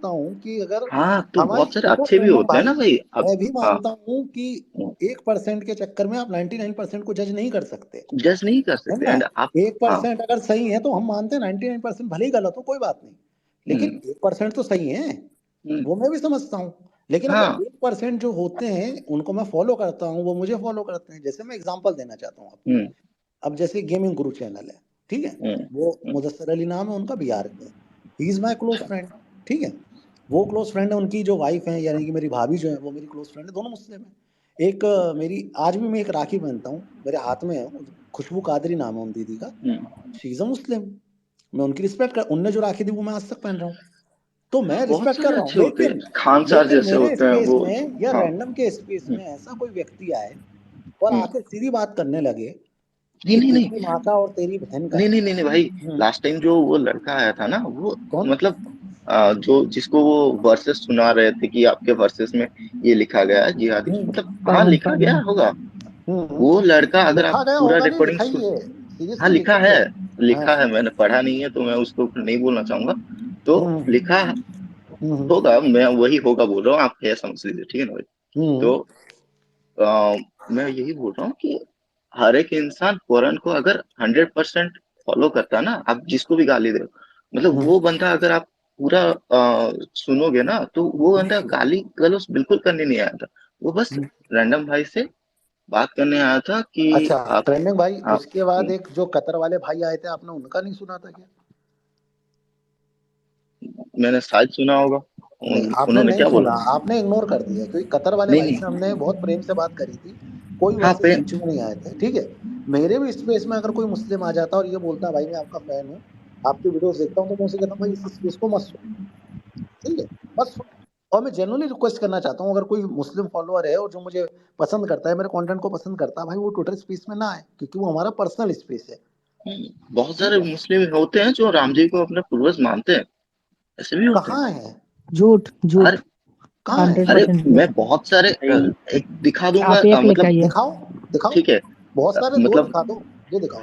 हूँ कि अगर हाँ, तो हमारी, बहुत सारे देखो अच्छे भी ट्रेंडिंग होते हैं भाई, ना भाई अब। मैं भी हाँ, मानता हूँ कि 1% के चक्कर में आप 99% को जज नहीं कर सकते, जज नहीं कर है सकते ना। एंड आप। एक हाँ। परसेंट अगर सही है तो हम मानते हैं 99% भले ही गलत हो, कोई बात नहीं, लेकिन हम्म। 1% तो सही है, हम्म। वो मैं भी समझता हूँ। लेकिन अब वो हाँ। 1% जो होते हैं उनको मैं फॉलो करता हूँ, वो मुझे फॉलो करते हैं। जैसे मैं एग्जांपल देना चाहता हूँ आपको। हम्म। अब जैसे गेमिंग गुरु चैनल है, ठीक है, हम्म। वो हम्म। मुदस्सर अली नाम है उनका, बिहार के, he is my close friend, ठीक है। वो क्लोज फ्रेंड है, उनकी जो वाइफ है यानी कि मेरी भाभी जो है वो मेरी क्लोज फ्रेंड है, दोनों मुस्लिम है। एक मेरी आज भी मैं एक राखी पहनता हूँ, मेरे हाथ में है, खुशबू कादरी नाम है उन दीदी का, हम्म। शी इज अ मुस्लिम। मैं उनकी रिस्पेक्ट कर, उनने जो राखी दी वो मैं आज तक पहन रहा हूँ, तो हाँ, मैं बहुत रिस्पेक्ट कर सारे रहा हूँ। अच्छे होते हैं, लेकिन खान सर लेकिन जैसे मेरे होते हैं स्पेस वो। में या हाँ। रैंडम के स्पेस हम्म। में ऐसा कोई व्यक्ति आए और हम्म। आके सीधी बात करने लगे नहीं कि नहीं नहीं। तेरी माँ का और तेरी बहन का। नहीं नहीं नहीं नहीं भाई। हम्म। लास्ट टाइम जो वो लड़का आया था ना वो, कौन? मतलब जो जिसको वो वर्सेस सुना रहे थे कि आपके वर्सेस में ये लिखा गया है जिहादी, हम्म। मतलब हाँ पवन लिखा गया पवन। होगा। हम्म। वो लड़का अगर आप लिखा गया पूरा होगा नहीं, रिकॉर्डिंग लिखा ही सुन। है, हाँ सीरियसली लिखा लिखा ही है। है। हाँ लिखा है, मैंने सीरियसली। पढ़ा नहीं है तो मैं उसको नहीं बोलना चाहूंगा। तो हम्म। लिखा हम्म। होगा, मैं वही होगा बोल रहा हूँ, आप है समझ लीजिए, ठीक है ना भाई। हम्म। तो अ, मैं यही बोल रहा हूँ कि हर एक इंसान कुरान को अगर 100% फॉलो करता है ना, आप जिसको भी गाली दे रहे हो, मतलब हम्म। वो बंदा अगर आप पूरा सुनोगे ना तो वो बंदा गाली गलौज बिल्कुल करने नहीं आया था। वो बस हम्म। रैंडम भाई से बात करने आया था कि अच्छा, ट्रेंडिंग भाई, आप। उसके बाद एक जो कतर वाले भाई आए थे, आपने उनका नहीं सुना था क्या? मैंने शायद सुना होगा। नहीं, आपने उन्होंने नहीं क्या सुना, बोला? आपने इग्नोर कर दिया, क्योंकि कतर वाले नहीं भाई नहीं। से हमने बहुत प्रेम से बात करी थी, कोई हाँ वैसे पे। बीच में नहीं आए थे, ठीक है। मेरे भी स्पेस में अगर कोई मुस्लिम आ जाता और ये बोलता भाई मैं आपका फैन हूँ, आपकी वीडियोस देखता हूँ, तो मैं उसे कहता हूँ भाई इस स्पेस को मत सुन, ठीक है, मत सुन। और मैं जेन्युइनली रिक्वेस्ट करना चाहता हूँ, अगर कोई मुस्लिम फॉलोअर है और जो मुझे पसंद करता है, मेरे कंटेंट को पसंद करता है, भाई वो ट्विटर स्पेस में ना आए, क्योंकि वो हमारा पर्सनल स्पेस है, बहुत ठीक सारे है। मुस्लिम होते हैं जो राम जी को अपने पूर्वज मानते हैं, ऐसे भी होते हैं। कहाँ है? झूठ अरे। झूठ। कहाँ है? 100% मैं झूठ। बहुत सारे भाई एक दिखा दूंगा, आप एक लेके मतलब। आइए। दिखाओ, दिखाओ, ठीक है। बहुत सारे दो मतलब दिखा दो, दो दिखाओ।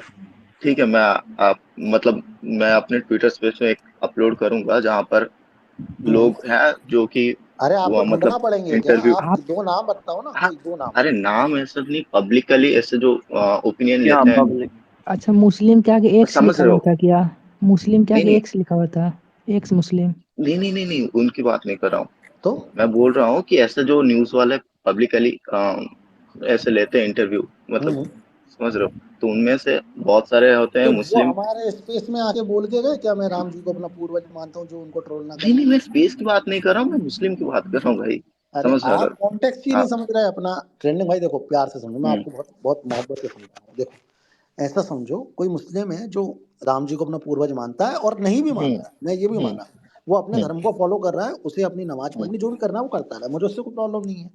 ठीक है, मैं आप मतलब मैं अपने ट्विटर स्पेस में एक अपलोड करूंगा जहां पर हम्म। लोग हैं जो कि अरे आपको वो ढूंढना मतलब पड़ेंगे क्या? इंटरव्यू। आप आप दो नाम बताओ ना, हाँ। कोई दो नाम। अरे नाम ऐसा नहीं, पब्लिकली ऐसे जो ओपिनियन क्या लेते हैं। पब्लिक? अच्छा, मुस्लिम के आगे एक्स समझ लिखा रहे हुआ हो? था क्या? मुस्लिम के नहीं आगे नहीं एक्स लिखा हुआ था। एक्स मुस्लिम। नहीं नहीं नहीं नहीं, उनकी बात नहीं कर रहा हूँ। तो मैं बोल रहा हूँ कि ऐसे जो न्यूज वाले पब्लिकली ऐसे लेते हैं इंटरव्यू, मतलब हम्म। समझ रहे हो, तो उनमें से बहुत सारे होते हैं तो वो मुस्लिम। हमारे स्पेस में आके बोल के गए क्या मैं राम जी को अपना पूर्वज मानता हूँ, जो उनको ट्रोल ना नहीं करें? नहीं, मैं स्पेस की बात नहीं कर रहा हूँ, मैं मुस्लिम की बात कर रहा हूँ भाई। अरे समझ रहे हो आप अगर। कॉन्टेक्स्ट ही नहीं हाँ। समझ रहे अपना। ट्रेंडिंग भाई देखो, प्यार से समझो, मैं हम्म। आपको बहुत बहुत मोहब्बत से समझा रहा हूँ, देखो, ऐसा समझो, कोई मुस्लिम है जो राम जी को अपना पूर्वज मानता है, और नहीं भी हम्म। मानता है, मैं ये भी हम्म। माना, वो अपने हम्म। धर्म को फॉलो कर रहा है, उसे अपनी नमाज हम्म। पढ़नी जो भी करना है वो करता है, मुझे उससे कोई प्रॉब्लम नहीं है।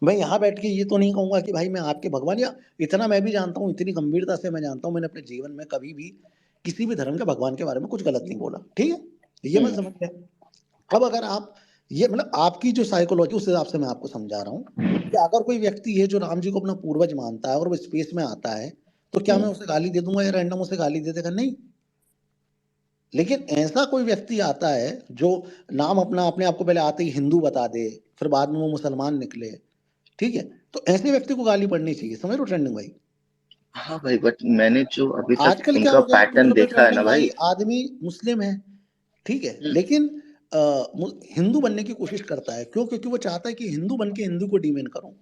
मैं यहाँ बैठ के ये तो नहीं कहूंगा कि भाई मैं आपके भगवान, या इतना मैं भी जानता हूँ, इतनी गंभीरता से मैं जानता हूँ, मैंने अपने जीवन में कभी भी किसी भी धर्म के भगवान के बारे में कुछ गलत नहीं बोला, ठीक है, ये मैं हम्म। समझ गया। अब अगर आप, ये मतलब आपकी जो साइकोलॉजी, उस हिसाब से मैं आपको समझा रहा हूँ कि अगर कोई व्यक्ति है जो राम जी को अपना पूर्वज मानता है और वो स्पेस में आता है, तो क्या मैं हम्म। उसे गाली दे दूंगा या रैंडम उसे गाली दे देगा? नहीं। लेकिन ऐसा कोई व्यक्ति आता है जो नाम अपना, अपने आप को पहले आते ही हिंदू बता दे, फिर बाद में वो मुसलमान निकले, ठीक है, तो ऐसे व्यक्ति को गाली पड़नी चाहिए, समझ लो ट्रेंडिंग भाई। हाँ भाई, बट मैंने जो अभी तक आजकल क्या उनका हो गया है पैटर्न ट्विटर पे देखा है ना ट्रेंडिंग भाई, भाई। आदमी मुस्लिम है, ठीक है, हम्म। लेकिन हिंदू बनने की कोशिश करता है, क्यों? क्योंकि वो चाहता है कि हिंदू बन के हिंदू को डिमेन करूं,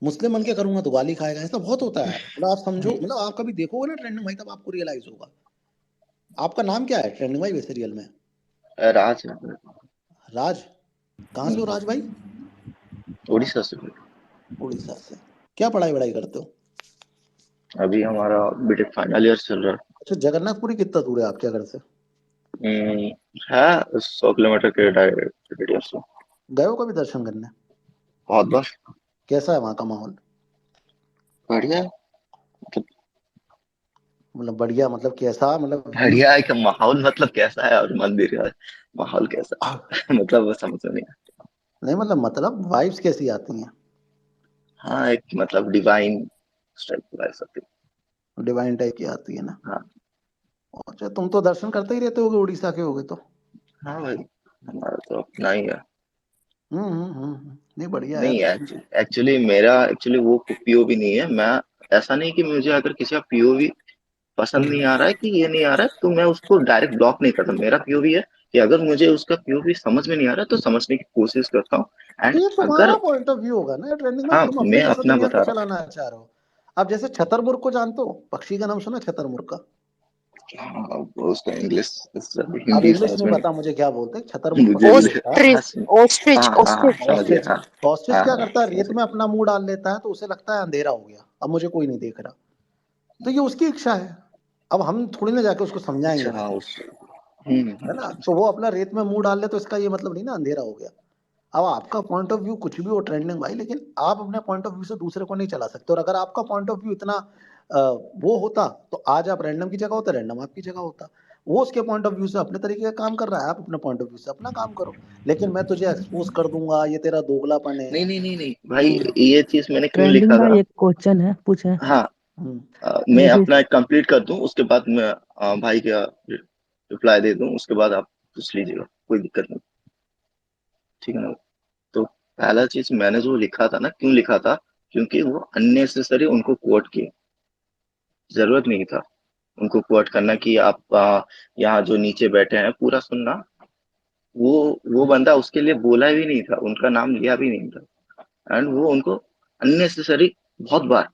मुस्लिम बन के करूंगा तो गाली खाएगा, ऐसा बहुत होता है, मतलब आप समझो, मतलब आप कभी देखोगे ना ट्रेंडिंग भाई, तब आपको रियलाइज होगा। आपका नाम क्या है ट्रेंडिंग भाई वैसे रियल में? राज है। राज? कहाँ से हो हम्म। राज भाई? उड़ीसा से। उड़ीसा से। क्या पढ़ाई वढ़ाई करते हो? अभी हमारा बीटेक फाइनल ईयर चल रहा अच्छा, जगन्नाथपुरी कितना दूर है आपके घर से? है। है 100 किलोमीटर के रेडियस से। गए हो कभी दर्शन करने? बहुत बार। कैसा है वहाँ का माहौल? बढ़िया है। मतलब मतलब बढ़िया मतलब कैसा, मतलब पीस? बढ़िया है कि माहौल मतलब कैसा है और मंदिर का माहौल कैसा है मतलब वो समझ में नहीं आता। नहीं मतलब वाइब्स कैसी आती हैं? हाँ, एक मतलब डिवाइन स्टाइल की वाइफ आती डिवाइन टाइप की आती है ना? है। हाँ। अच्छा, तुम तो दर्शन करते ही रहते होगे, उड़ीसा के होगे तो। हाँ भाई। हमारा तो अपना ही है। नहीं बढ़िया नहीं, यार। एक्चुअली मेरा एक्चुअली वो पीओवी नहीं है। मैं, ऐसा नहीं कि मुझे अगर किसी का पीओवी पसंद नहीं आ रहा है कि ये नहीं आ रहा है तो मैं उसको डायरेक्ट ब्लॉक नहीं करता। मेरा पीओवी है कि अगर मुझे उसका पीओवी समझ में नहीं आ रहा है तो समझने की कोशिश करता हूँ। तो एंड ये तुम्हारा अगर, पॉइंट ऑफ व्यू होगा ना ट्रेंडिंग में, हाँ, तुम अपने मैं जैसे अपना दुनिया को बता रहा चलाना चाह रहे हो। अब जैसे छतरमुर्ग को जानते हो, पक्षी का नाम सुना छतरमुर्ग का? हूँ। हाँ, वो उसका इंग्लिश, अब हिंदी इंग्लिश समझ नहीं में नहीं। पता मुझे क्या बोलते हैं, छतरमुर्ग मुझे पक्षी भी होता है। हाँ ऑस्ट्रिच ऑस्ट्रिच हाँ हाँ हाँ, ऑस्ट्रिच समझ गया। ऑस्ट्रिच। हाँ ऑस्ट्रिच हाँ क्या हाँ, करता है, समझ रेत गया। में अपना मुंह डाल लेता है तो उसे लगता है अंधेरा हो गया, अब मुझे कोई नहीं देख रहा। तो ये उसकी इच्छा है। अब हम थोड़ी ना जाके उसको समझाएंगे अच्छा, हाँ, भाई, उस है ना? तो वो अपना रेत में मुंह डाल ले तो इसका ये मतलब नहीं ना अंधेरा हो गया। अब आपका पॉइंट ऑफ व्यू कुछ भी हो ट्रेंडिंग भाई, लेकिन आप अपने पॉइंट ऑफ व्यू से दूसरे को नहीं चला सकते। और अगर आपका पॉइंट ऑफ व्यू इतना वो होता तो आज आप रैंडम की जगह होता, रैंडम आपकी जगह होता। वो उसके पॉइंट ऑफ व्यू से अपने तरीके का काम कर रहा है, आप अपने पॉइंट ऑफ व्यू से अपना काम करो। लेकिन मैं तुझे एक्सपोज कर दूंगा, ये तेरा दोगलापन है। नहीं नहीं नहीं नहीं भाई, हम्म। ये चीज मैंने क्यों ट्रेंडिंग लिखा भाई था। एक क्वेश्चन है पूछे। हाँ, हम्म। मैं जैसे अपना कंप्लीट कर दूं उसके बाद मैं भाई का रिप्लाई दे दूं, उसके बाद आप पूछ लीजिएगा, कोई दिक्कत नहीं। ठीक है ना। तो पहला चीज मैंने जो लिखा था ना, क्यों लिखा था, क्योंकि वो अननेसेसरी उनको कोट किए। जरूरत नहीं था उनको कोट करना कि आप यहाँ जो नीचे बैठे हैं पूरा सुनना। वो वो बंदा उसके लिए बोला भी नहीं था, उनका नाम लिया भी नहीं था। एंड वो उनको अननेसेसरी बहुत बार,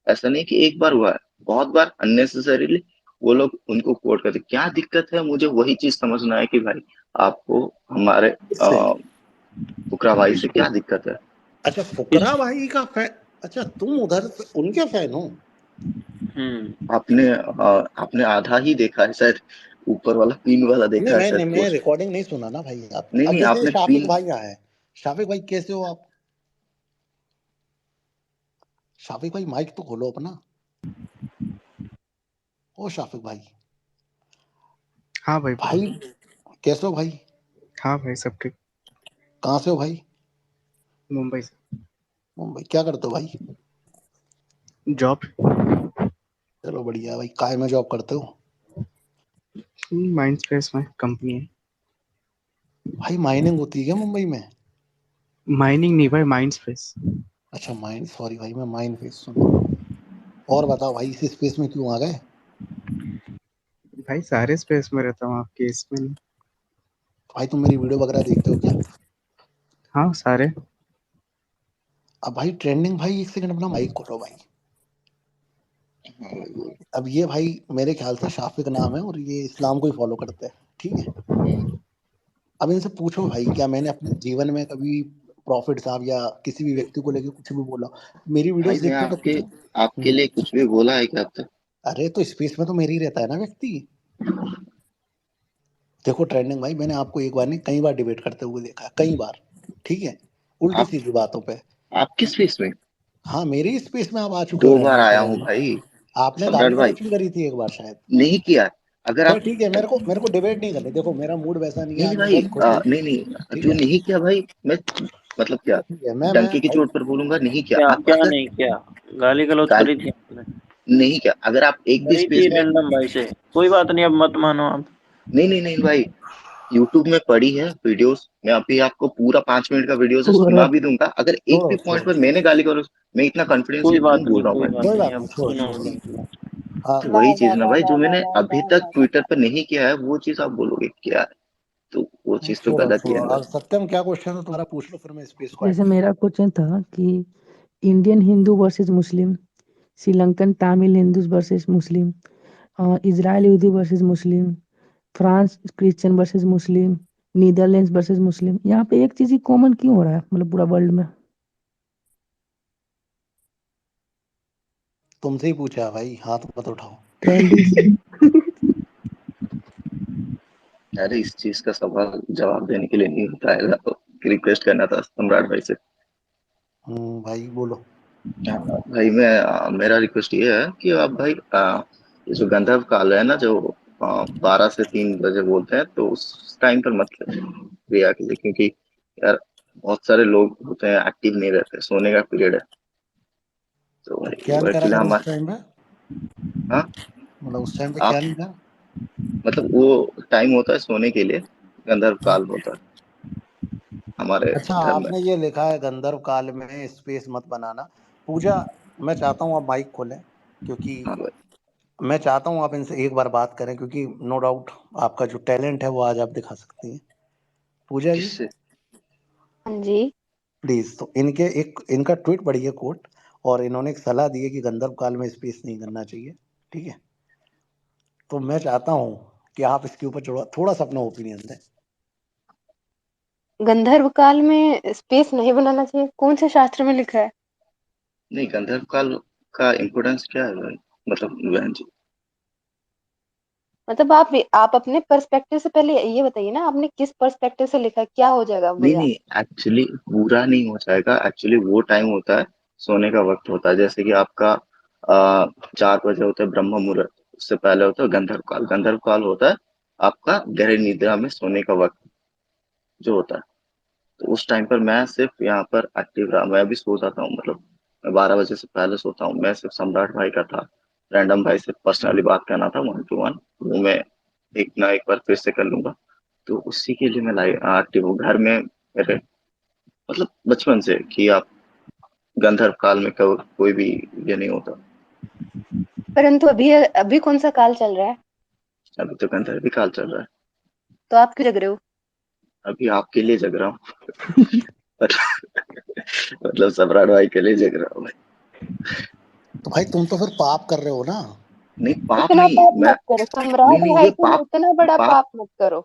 ऐसा नहीं कि एक बार हुआ है, बहुत बार अननेसेसरीली वो लोग उनको कोट करते। क्या दिक्कत है, मुझे वही चीज समझना है कि भाई आपको हमारे इससे फुकरा भाई से क्या दिक्कत है। अच्छा, इस फुकरा भाई का फैन? अच्छा, तुम उधर उनके फैन हो? आपने आधा ही देखा है शायद, ऊपर वाला पिन वाला नहीं, देखा है शायद मैं पोस्ट। रिकॉर्डिंग नहीं सुना ना भाई आप। नहीं अब नहीं, जैसे आपने शाफिक पिन, भाई आए हैं। शाफिक भाई कैसे हो आप? शाफिक भाई माइक तो खोलो अपना। ओ शाफिक भाई। हाँ भाई बोलो। भाई कैसे हो भाई? हाँ भाई सब ठीक। कहाँ से हो भाई? मुंबई से। मुंबई। क्या करते हो भाई? जॉब। चलो बढ़िया है भाई। काय में जॉब करते हो? माइंड स्पेस में कंपनी है। भाई माइनिंग होती है क्या मुंबई में? माइनिंग नहीं भाई, माइंड स्पेस। अच्छा माइन, सॉरी भाई, मैं माइन फेस सुना। और बताओ भाई, इस स्पेस में क्यों आ गए? भाई सारे स्पेस में रहता हूँ, आपके इसमें नहीं। भाई तुम मेरी वीडियो वगैरह देखते हो क्या? हाँ सारे। अब भाई ट्रेंडिंग भाई, एक सेकंड अपना माइक खोलो भाई। अब ये भाई मेरे ख्याल से शाफिक नाम है और ये इस्लाम को ही फॉलो करते हैं, ठीक है? अब इनसे पूछो भाई, क्या मैंने अपने जीवन में कभी प्रॉफिट साहब या किसी भी व्यक्ति को लेके कुछ भी बोला? मेरी भाई वीडियोस मैं देखते हो तो आपके कुछ। आपके लिए कुछ भी बोला है क्या अब तक? अरे तो स्पेस में तो मेरी रहता है ना व्यक्ति। देखो ट्रेंडिंग भाई, मैंने आपको एक बार नहीं कई बार डिबेट करते हुए देखा है, कई बार। ठीक है? उल्टी आप सीधी बातों पे। आप किस फीस में? हाँ, मेरे ही स्पेस में आप आ चुके हो 2 बार रैंडम आया हूँ सवाल। भाई। आपने सम्राट गाली भाई, गलौच भी करी थी एक बार शायद। नहीं किया। अगर चलो आप, ठीक है, मेरे को डिबेट नहीं करनी। देखो मेरा मूड वैसा नहीं है नहीं नहीं आज, मैं भाई, बहुत खुश हूँ। नहीं नहीं, ठीक जो है? नहीं किया भाई, मैं मतलब क्या, चलो ठीक है, मैं डंके की भाई। चोट पर बोलूंगा नहीं किया। क्या आप क्या अगर नहीं क्या? गाली गलौज गाल करी थी आपने? नहीं किया, अगर आप एक भी करी थी स्पेस में, रैंडम भाई से। कोई बात नहीं, अब मत मानो आप। नहीं नहीं नहीं भाई, यूट्यूब में पड़ी है वीडियोस। मैं अभी आपको पूरा 5 मिनट का वीडियो से और सुना भी दूंगा, अगर एक भी छोड़ो पॉइंट छोड़ो पर मैंने गाली गलौज, मैं इतना कॉन्फिडेंसली कोई क्यों बात बोल नहीं, रहा हूँ कोई भाई। बात कोई नहीं, बात नहीं, अब छोड़ो सुनो छोड़ो। उनका। हाँ। वही चीज ना भाई, जो मैंने अभी तक ट्विटर पर नहीं किया है वो चीज आप बोलोगे क्या है, तो वो नहीं चीज तो छोड़ो गलत ही छोड़ो, है ना भाई। अब सत्यम क्या क्वेश्चन है तुम्हारा, पूछ लो फिर मैं स्पेस को जैसे हैंडल मेरा क्वेश्चन था कि इंडियन हिंदू वर्सेस मुस्लिम, श्रीलंकन तमिल हिंदूज वर्सेस मुस्लिम, इजराइल यहूदी वर्सेस मुस्लिम, फ्रांस क्रिश्चियन वर्सेस मुस्लिम, नीदरलैंड्स वर्सेस मुस्लिम, यहाँ पे एक चीज ही कॉमन क्यों हो रहा है मतलब पूरा वर्ल्ड में? तुमसे ही पूछा भाई, हाथ मत उठाओ। ट्रेंडिंग से। अरे इस चीज का सवाल जवाब देने के लिए नहीं होता है, तो रिक्वेस्ट करना था सम्राट भाई से। भाई बोलो। हाँ, भाई मैं मेरा रिक्वेस्ट ये है कि आप भाई ये जो गंधर्व काल है ना, जो 12 से 3 बजे बोलते हैं, तो उस टाइम पर मत क्रिया कीजिए, क्योंकि यार बहुत सारे लोग होते हैं एक्टिव नहीं रहते, सोने का पीरियड है। तो तो भाई क्या वो नहीं करा एक्चुअली करो उस हमारे, टाइम पे? हाँ, मतलब उस टाइम पे क्या आप नहीं करा? मतलब वो टाइम होता है सोने के लिए, गंधर्व काल होता है हमारे अच्छा, धर्म में। आपने ये लिखा है गंधर्व काल में स्पेस मत बनाना। पूजा, मैं चाहता हूँ आप माइक खोलें, क्योंकि हाँ भाई। मैं चाहता हूँ आप इनसे एक बार बात करें, क्योंकि नो डाउट आपका जो टैलेंट है वो आज आप दिखा सकती हैं। पूजा जी किससे? हाँ जी। प्लीज, तो इनका ट्वीट पढ़िए, कोट, और इन्होंने एक सलाह दी है कि गंधर्व काल में स्पेस नहीं करना चाहिए, ठीक है? तो मैं चाहता हूँ कि आप इसके ऊपर थोड़ा सा अपना ओपिनियन दें। गंधर्व काल में स्पेस नहीं बनाना चाहिए, कौन से शास्त्र में लिखा है? नहीं, गंधर्व काल का इम्पोर्टेंस क्या है भाई? मतलब बहन जी, मतलब आप अपने पर्सपेक्टिव से पहले ये बताइए ना, आपने किस पर्सपेक्टिव से लिखा है, क्या हो जाएगा नहीं बुरा? नहीं, एक्चुअली बुरा नहीं हो जाएगा। एक्चुअली वो टाइम होता है, सोने का वक्त होता है। जैसे कि आपका 4 बजे होता है ब्रह्म मुहूर्त, उससे पहले होता है गंधर्व काल। गंधर्व काल होता है आपका गहरी निद्रा में सोने का वक्त जो होता है। तो उस टाइम पर मैं सिर्फ यहाँ पर एक्टिव रहा। मैं भी सो जाता हूँ, मतलब मैं 12 बजे से पहले सोता हूँ। मैं सिर्फ सम्राट भाई का था, रैंडम भाई से पर्सनली बात करना था 1 to 1, वो मैं एक ना एक बार फिर से कर लूंगा। तो उसी के लिए मैं एक्टिव हूँ घर में मेरे, मतलब बचपन से कि आप गंधर्व काल में कोई भी ये नहीं होता। परंतु अभी अभी कौन सा काल चल रहा है? अभी तो गंधर्व काल चल रहा है। तो आप क्यों जग रहे हो? अभी आपके लिए जग रहा हूँ। मतलब सम्राट भाई के लिए जग रहा हूँ भाई। तो भाई तुम तो फिर पाप कर रहे हो ना। नहीं पाप इतना नहीं, पाप मैं मत करो, नहीं सम्राट नहीं भाई ये तुम पाप इतना बड़ा पाप पाप मत करो।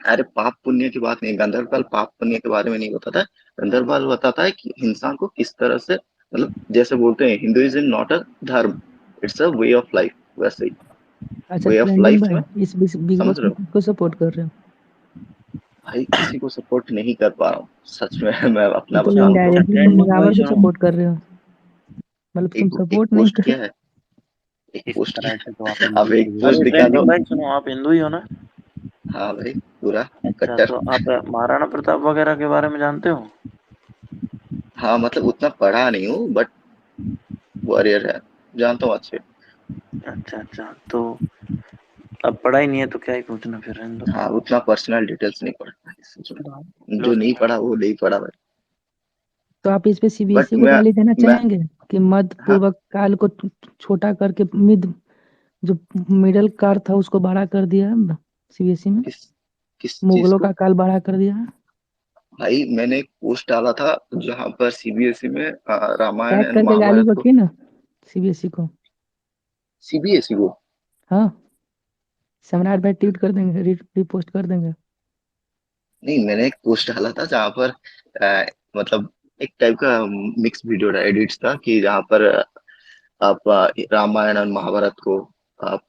अरे पाप पुण्य की बात नहीं, गंधर्व काल पाप पुण्य के बारे में नहीं बताता है। गंधर्व काल बताता है कि इंसान को किस तरह से, मतलब जैसे बोलते हैं हिंदुइज्म नॉट अ धर्म, it's a way of life. वैसे ही अच्छा वे ऑफ रंजन लाइफ में, भाई, इस बिग समझ बॉस रहे में हो? किसको सपोर्ट कर रहे हो? भाई किसी को सपोर्ट नहीं कर पा रहा हूँ सच में। मैं अपना तो बताऊं तो इनडायरेक्टली तुम ट्रेंडिंग वही बराबर को सुनो। सपोर्ट कर रहे हो, मतलब तुम एक सपोर्ट नहीं पोस्ट कर। क्या है, एक इस पोस्ट क्या तरह से तो आप है, अब एक इंडिविजुअल पोस्ट अरे दिखा दो। ट्रेंडिंग भाई सुनो, आप हिंदू ही हो ना? हाँ भाई, पूरा अच्छा, कट्टर। तो आप महाराणा प्रताप वगैरह के बारे में जानते हो? हाँ मतलब उतना पढ़ा नहीं हूँ बट वॉरियर है, जानता हूँ अच्छे। अच्छा अच्छा, तो अब पढ़ा ही नहीं है तो क्या ही पूछना, फिर रहने दो। हाँ उतना पर्सनल डिटेल्स नहीं पढ़ा सच में। जो नहीं पढ़ा वो नहीं पढ़ा भाई। तो आप इस पे बट सीबीएसई को मैं गाली देना मैं चाहेंगे कि मध्य हाँ, पूर्वक काल को छोटा करके जो मिडल काल था उसको बड़ा कर दिया है सीबीएसई में, किस किस चीज मुगलों को? का काल बड़ा कर दिया है। भाई मैंने एक पोस्ट डाला था जहाँ पर सीबीएसई में रामायण टैग एंड करके गाली महाभारत को। बकी ना सीबीएसई को। सीबीएसई को? हाँ, सम्राट भाई ट्वीट कर देंगे, रिपोस्ट कर देंगे। नहीं, मैंने एक पोस्ट डाला था जहाँ पर मतलब एक टाइप का मिक्स वीडियो था, एडिट्स था, कि जहाँ पर आप रामायण और महाभारत को आप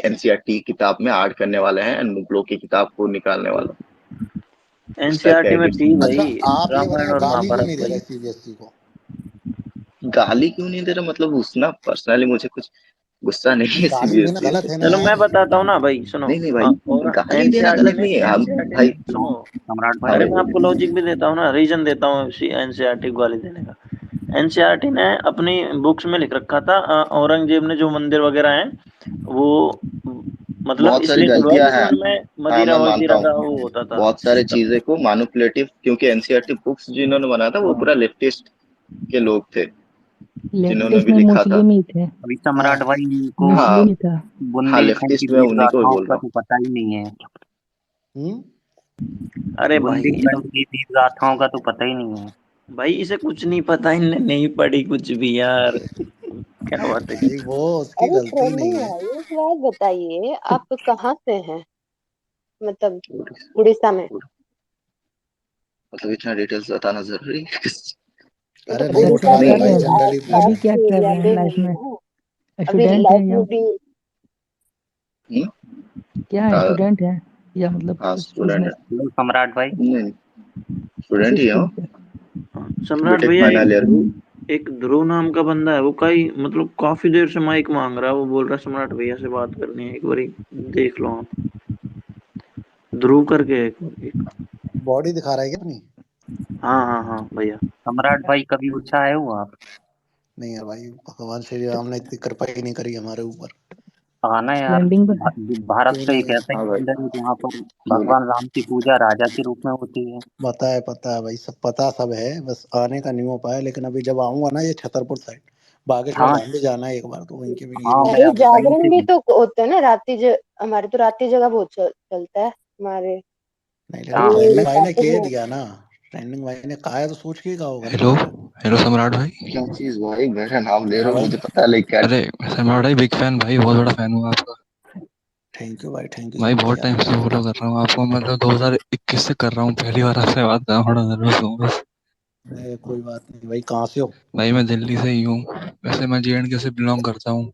एनसीईआरटी किताब में ऐड करने वाले हैं एंड मुगलों की किताब को निकालने वाला, उस टाइप का एनसीईआरटी में एडिट्स। थी अच्छा, भाई, आप ये रामायण बताओ और गाली क्यों महाभारत नहीं दे रहे भाई। सीबीएसई को? गाली क्यों नहीं दे रहा? मतलब उसना पर्सनली मुझे कुछ गुस्सा नहीं है गाली देना सीबीएसई गलत से। है ना चलो मैं यार। बताता हूँ ना भाई, सुनो। नहीं नहीं और भाई, गाली देना एनसीईआरटी गलत ने नहीं है हम एनसीईआरटी भाई। सुनो, सम्राट भाई हाँ अरे भाई मैं बोलिए। आपको लॉजिक भी देता हूँ ना, रीजन देता हूँ एनसीईआरटी को गाली देने का। एनसीईआरटी ने अपनी बुक्स में लिख रखा था औरंगजेब ने जो मंदिर वगैरह हैं वो मतलब बहुत सारी इसलिए तोड़वाए गलतियां क्योंकि हैं। उनमें हाँ मदिरा मैं मानता वगैरह हूँ, का वो होता था बहुत सारी सिस्टम। चीजें को मैनिपुलेटिव, क्योंकि एनसीईआरटी बुक्स जिन्होंने बनाया था वो हाँ पूरा लेफ्टिस्ट के लोग थे जिन्होंने लेफ्टिस्ट भी में लिखा था। मुस्लिम ही थे, अभी हाँ सम्राट भाई को हाँ मुस्लिम ही था। हाँ, बुंदेलखंड की लेफ्टिस्ट में वीर उन्हीं को ही गाथाओं बोल का रहा हूँ। तो पता ही नहीं है। हम्म। अरे भाई बुंदेलखंड की वीर गाथाओं का तो पता ही नहीं है। भाई इसे कुछ नहीं पता, इनने नहीं पढ़ी कुछ भी यार, क्या बात है भाई की। वो उसकी अरे गलती ट्रेंडिंग नहीं है। भाई, एक बात बताइए, आप कहाँ से हैं? मतलब उड़ीसा- उड़ीसा में? उड़- मतलब इतना डिटेल्स बताना जरूरी है? अरे मतलब नहीं अच्छा क्या उड़ीसा पूछा में रहे कर भी रहे भाई, हैं, जनरली आसपास पूछ अभी रहे क्या के कर रहे हैं एरिया लाइफ में में? है ना, अभी स्टूडेंट हैं लाइफ या में भी। हम्म? क्या है, हाँ स्टूडेंट है या मतलब हाँ, कुछ स्टूडेंट है। बिजनेस, हेलो सम्राट भाई। नहीं, किस स्टूडेंट ही स्कूल हो। से? हाँ, सम्राट बीटेक भैया, एक फाइनल ईयर। एक ध्रुव नाम का बंदा है, वो कई मतलब काफी देर से माइक मांग रहा है, वो बोल रहा है सम्राट भैया से बात करनी है, एक बारी देख लो आप। ध्रुव करके है एक। बॉडी दिखा रहा है क्या अपनी? हाँ हाँ हाँ भैया। सम्राट भाई कभी ऊंचा आए हो आप? नहीं यार भाई, भगवान श्री राम ने इतनी कृपा ही नहीं करी हमारे ऊपर। हाँ ना यार, ट्रेंडिंग पर है। भारत क्यों का नहीं एक है? ऐसा हाँ ही भाई खंड है जहाँ पर बोलो। भगवान राम की पूजा राजा के रूप में होती है। पता है भाई, सब पता सब है, बस आने का नहीं हो पाया। लेकिन अभी जब आऊंगा ना ये छतरपुर साइड, बागेश्वर हाँ धाम भी जाना है एक बार, तो वहीं के भी ये हाँ, भी मैं अरे जाना अब है। वहीं जागरण से भी तो होते हैं ना, हमारे तो रात्रि जगह बहुत चलता है हमारे नहीं लेकिन हाँ ये ट्रेंडिंग भाई ने शातिर कह में। दिया ना, ट्रेंडिंग भाई ने कहा है तो सोच के ही कहा होगा ना हेलो। कुछ। हेलो सम्राट भाई। क्या चीज भाई, मेरा नाम ले हाँ रहे हो, भाई, मुझे पता है लेकिन क्या। अरे सम्राट भाई, बिग फैन भाई, बहुत बड़ा फैन हूँ आपका। थैंक यू भाई, थैंक यू भाई सो मच बहुत यार। टाइम से फॉलो कर रहा हूँ आपको, मतलब 2021 से कर रहा हूँ, पहली बार आपसे बात कर रहा हूँ, थोड़ा नर्वस हूँ बस। अरे कोई बात नहीं भाई, कहाँ से हो? भाई मैं दिल्ली से ही हूँ, वैसे मैं JNK से बिलोंग करता हूँ।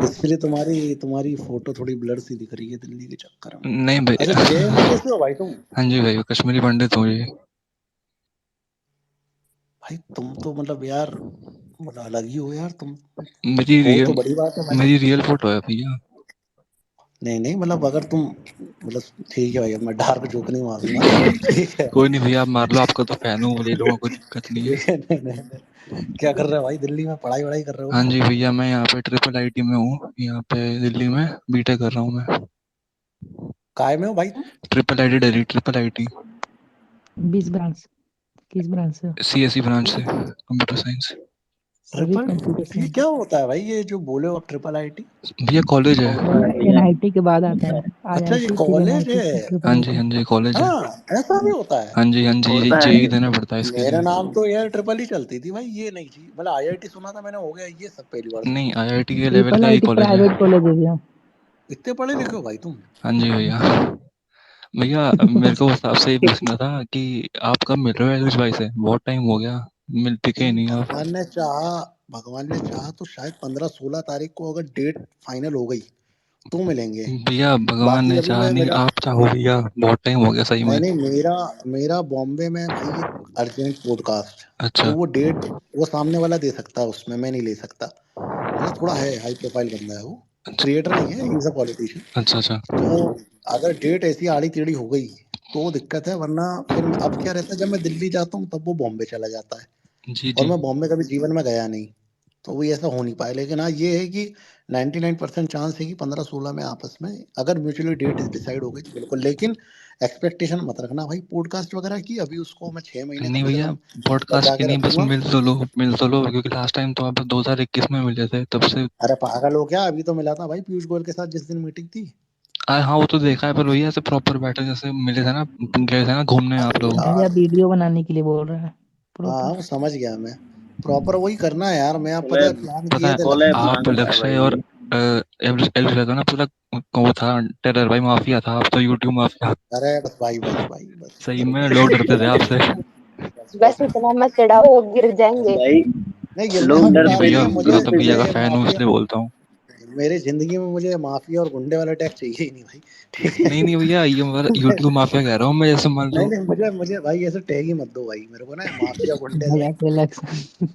इसलिए तुम्हारी तुम्हारी फोटो थोड़ी ब्लर सी दिख रही है दिल्ली के चक्कर में। नहीं अच्छा, भाई। JNK से हो भाई तुम? हाँ जी भाई, कश्मीरी पंडित हूँ जी। भाई तुम तो मतलब यार, मतलब अलग ही हो यार तुम। मेरी हो तो रियल बड़ी बात है भाई। मेरी रियल फोटो है भैया। नहीं नहीं, मतलब अगर तुम, मतलब ठीक है भाई, अब मैं डार्क जोक नहीं मारूंगा। ठीक है। कोई नहीं भैया, आप मार लो, आपका तो फैन हूँ, ले लूंगा, कोई दिक्कत नहीं है। ठीक है, नहीं नहीं नहीं। क्या कर रहे हो भाई, दिल्ली में पढ़ाई वढ़ाई कर रहे हो हाँ क्या? जी भैया, मैं यहाँ पे IIIT में हूँ, यहाँ पे दिल्ली में BTech कर रहा हूँ मैं। काय में हो भाई तुम? IIIT दिल्ली, IIIT 20 ब्रांच, किस ब्रांच से हो? CSE ब्रांच से, कंप्यूटर साइंस। सभी ट्रिपल, कंप्यूटर ये साइंस। क्या होता है भाई, ये जो बोले हो आप ट्रिपल आईटी? भैया कॉलेज है। भैया NIT के बाद आता है, अच्छा, ये IIT फिर कॉलेज NIT फिर है? हाँ ट्रिपल जी, IIT। हाँ जी, कॉलेज है। हाँ, ऐसा भी होता है? हाँ जी, हाँ जी, होता है। JEE देना पड़ता है इसके मेरा लिए। नाम तो यार ट्रिपल ही चलती थी भाई, ये नहीं थी, मतलब आईआईटी सुना था मैंने, हो गया ये सब पहली बार सुन नहीं, रहा हूँ। IIT के लेवल ट्रिपल का ही IIT कॉलेज है। प्राइवेट कॉलेज है भैया। इतने पढ़े लिखे हो भाई तुम? हाँ जी भैया। भैया मेरे को बस आपसे ही पूछना था कि आप कब मिल रहे हो एलविश भाई से, बहुत टाइम हो गया, मिल दिखे भाई नहीं आप। भगवान ने चाहा तो शायद 15-16 तारीख को अगर डेट फाइनल हो गई तो मिलेंगे। भैया भगवान बाकी ने अभी चाहा मैं नहीं, मेरा, आप चाहो भैया, बहुत टाइम हो गया सही नहीं में। नहीं, मेरा मेरा बॉम्बे में भाई एक अर्जेंट पॉडकास्ट, तो अच्छा वो डेट वो सामने वाला दे सकता है, उसमें मैं नहीं ले सकता। मतलब थोड़ा है, हाई प्रोफाइल बंदा है वो, अच्छा क्रिएटर नहीं है, ही इज अ पॉलिटिशियन। अच्छा। अच्छा तो अगर डेट ऐसी आड़ी टेढ़ी हो गई तो दिक्कत है, वरना फिर अब क्या रहता है, जब मैं दिल्ली जाता हूँ तब वो बॉम्बे चला जाता है। जी और जी। मैं बॉम्बे कभी जीवन में गया नहीं, तो वो ऐसा हो नहीं पाया। लेकिन हाँ ये है कि 99% चांस है कि 15-16 में आपस में अगर म्यूचुअली डेट डिसाइड हो गई तो बिल्कुल। लेकिन एक्सपेक्टेशन मत रखना भाई पॉडकास्ट वगैरह की, अभी उसको मैं 6 महीने नहीं कम से भैया, कम पॉडकास्ट बचा की के नहीं, बस रखूंगा। मिल तो लो, क्योंकि लास्ट टाइम तो आप 2021 में मिले थे तब से। अरे पागल हो क्या, अभी तो मिला था भाई पीयूष गोयल के साथ जिस दिन मीटिंग थी। हाँ वो तो देखा है, पर भैया ऐसे प्रॉपर बैठे जैसे मिले थे ना, गए थे ना घूमने आप अरे लोग। भैया यार, वीडियो बनाने के लिए बोल रहा है हाँ प्रॉपर। वो समझ गया मैं। प्रॉपर वही करना है यार, मैं, आप पता है कोलैब प्लान पता किए है, थे कोलैब लक्ष्य। आप मांगता है लक्ष्य और भाई। एल्विश रहता ना पूरा, वो था टेरर भाई, माफिया था, आप तो यूट्यूब माफिया। अरे बस भाई, बस भाई, बस सही करो में बस। लोग डरते थे आपसे। बस बस बस। इतना मत चढ़ाओ, वो गिर जाएंगे। भाई नहीं गिरने लोग वाली नहीं बात डरते नहीं भैया, है, मैं तो भैया का मुझे फैन हूँ माफिया, इसलिए बोलता हूँ। मेरी जिंदगी में मुझे माफिया और गुंडे वाला टैग चाहिए ही नहीं भाई। ठीक नहीं है। नहीं भैया, ये मतलब यूट्यूब माफिया कह रहा हूँ मैं, जैसे मान नहीं लो। नहीं, मुझे मुझे भाई ऐसे टैग ही मत दो भाई मेरे को ना, माफिया गुंडे से। भैया के लक्ष्य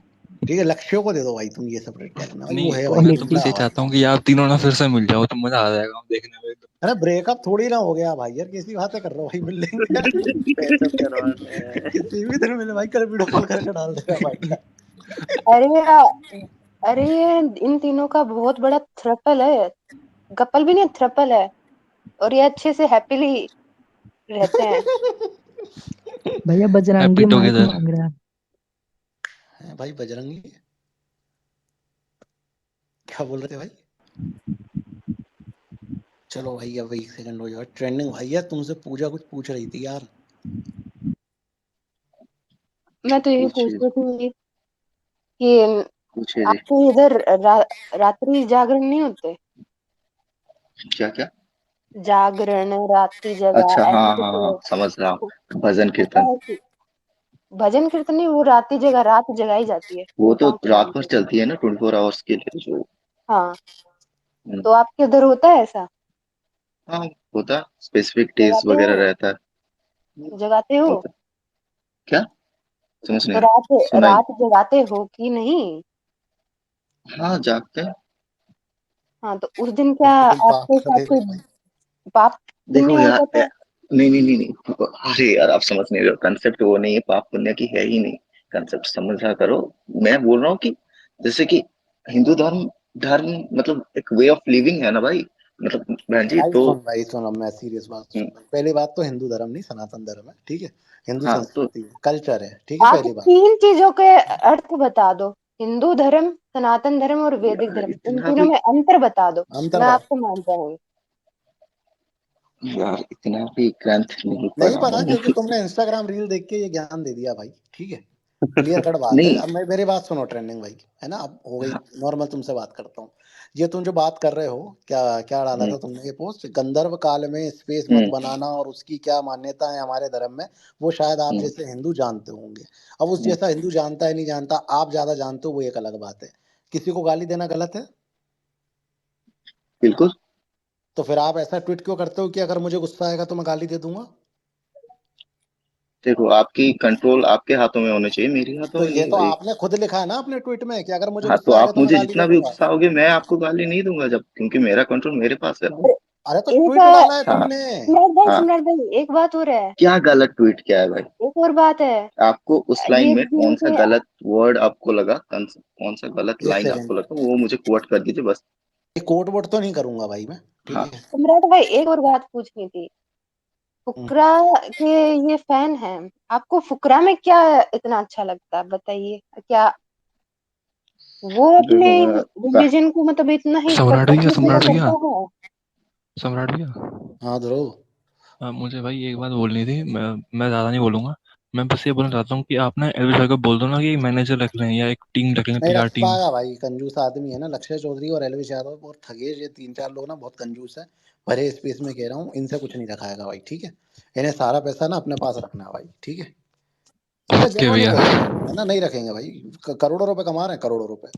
ठीक है, लक्ष्यों को दे दो भाई तुम ये सब टैग ना, भाई वो है नहीं भाई मैं तो गुंडा बस ये पॉलिटिक्स। भाई। चाहता हूँ कि आप तीनों ना फिर से मिल जाओ, तो मजा आ जाएगा देखने में एकदम। अरे ब्रेकअप थोड़ी ना हो गया भाई, यार कैसी बातें कर रहे हो भाई, मिल लेंगे यार। कैसे करवाते हैं। किसी भी दिन मिले भाई, कल वीडियो कॉल करके डाल देगा भाई। अरे अरे ये इन तीनों का बहुत बड़ा थ्रपल है, कपल भी नहीं, थ्रपल है। और ये अच्छे से हैप्पीली रहते हैं। भैया हैप्पी बजरंगी माइक टुगेदर। मांग रहा है। है भाई बजरंगी, क्या बोल रहे थे भाई? चलो भाई अब 1 सेकंड हो जाओ, ट्रेंडिंग भाई यार तुमसे पूजा कुछ पूछ रही थी यार। मैं तो यही पूछ पूछिए रही थी कि पूछिए जी। आपके इधर रात्रि जागरण नहीं होते? क्या क्या? जागरण, रात्रि अच्छा जगह, हाँ ऐसे हाँ हाँ, कुछ समझ रहा हूँ, भजन होता कीर्तन। है कि भजन कीर्तन नहीं, वो रात्रि जगह, रात जगाई जाती है। वो तो रात भर चलती है ना, 24 आवर्स के लिए जो। हाँ, हम्म, तो आपके उधर होता है ऐसा? हाँ होता, स्पेसिफिक डेज जगाते वगैरह हो? रहता है। जगाते हो? होता। क्या? समझ नहीं तो आया। रात सुनाई। रात जगाते हो कि नहीं? हाँ जागते हैं। हाँ, तो उस दिन क्या फिर तो तुम पाप आपके कर साथ दे रहे कोई हो भाई। पाप पुण्य देखो हो यार जाता है? नहीं नहीं नहीं नहीं, अरे यार आप समझ नहीं रहे हो, कंसेप्ट वो नहीं है, पाप पुण्य की है ही नहीं। कंसेप्ट समझा करो। मैं बोल रहा हूँ कि जैसे कि हिंदू धर्म धर्म मतलब एक वे ऑफ लिविंग है ना भाई, मतलब बहन जी। तो भाई सुन, अब मैं सीरियस बात सुन। हम्म, पहली बात तो हिंदू धर्म नहीं, सनातन धर्म है, ठीक है। हिंदू हाँ तो संस्कृति है, कल्चर है, ठीक है, आप पहली बात। 3 चीजों के अर्थ बता दो, हिंदू धर्म, सनातन धर्म और वैदिक यार धर्म, इन इतना तीनों भी में अंतर बता दो, अंतर मैं बात आपको मान जाऊंगी। यार इतना भी ग्रंथ नहीं नहीं पढ़ा पता, हूँ। क्योंकि तुमने इंस्टाग्राम रील देख के ये ज्ञान दे दिया भाई, ठीक है। क्लियर कट बात है। नहीं अब मैं मेरी बात सुनो, ट्रेंडिंग भाई, है ना, अब हो गई हाँ, नॉर्मल, तुमसे बात करता हूँ। ये तुम जो बात कर रहे हो, क्या क्या डाला हम्म, था तुमने ये पोस्ट, गंधर्व काल में स्पेस मत हम्म, बनाना और उसकी क्या मान्यता है हमारे धर्म में, वो शायद आप हम्म, जैसे हिंदू जानते होंगे। अब उस हम्म, जैसा हिंदू जानता है नहीं जानता, आप ज्यादा जानते हो, वो एक अलग बात है। किसी को गाली देना गलत है? बिल्कुल। तो फिर आप ऐसा ट्वीट क्यों करते हो कि अगर मुझे गुस्सा आएगा तो मैं गाली दे दूंगा? देखो आपकी कंट्रोल आपके हाथों में होनी चाहिए, मेरे हाथों तो में ये नहीं तो भाई। आपने खुद लिखा है ना अपने ट्वीट में कि अगर मुझे हाँ तो गुस्सा आएगा आप तो मैं मुझे गाली दे जितना भी दूंगा। उकसाओगे मैं आपको गाली नहीं दूंगा, जब क्योंकि मेरा कंट्रोल मेरे पास है। और अरे तो एक ट्वीट डाला है हाँ तुमने। हाँ। सम्राट भाई एक बात और है, क्या गलत ट्वीट किया है भाई? एक और बात है। आपको उस लाइन ये में कौन सा जिनके गलत वर्ड आपको लगा, कौन सा गलत एक लाइन सेकंड, आपको लगा, वो मुझे कोट कर दीजिए बस। कोट वोट तो नहीं करूंगा भाई मैं, ठीक हाँ है। सम्राट भाई एक और बात पूछनी थी। हम्म, फुकरा के ये फैन हैं, आपको फुकरा में क्या इतना अच्छा लगता है बताइए? क्या वो अपने देखो मैं रिलीजन को मतलब इतना ही सम्राट भैया, कट्टर फॉलो सम्राट भैया, करता है? सम्राट भैया, हाँ ध्रुव। मुझे भाई एक बात बोलनी थी। मैं ज्यादा नहीं बोलूंगा। मैं बस ये बोलना चाहता हूँ कि आप ना एलविश भाई को बोल दो ना कि मैनेजर रख लें या एक टीम रख लें, नहीं रख पीआर टीम। पाएगा भाई, कंजूस आदमी है ना, लक्ष्य चौधरी और एलविश यादव और थगेश, ये 3 4 लोग ना बहुत कंजूस है। भरे स्पेस में कह रहा हूँ, इनसे कुछ नहीं रखाएगा भाई, ठीक है। इन्हें सारा पैसा ना अपने पास रखना है भाई, ठीक है। ठीक है, ओके जेनुअनली भैया। कह रहा हूँ, है ना, नहीं रखेंगे भाई। करोड़ों रुपए कमा रहे हैं, करोड़ों रुपए।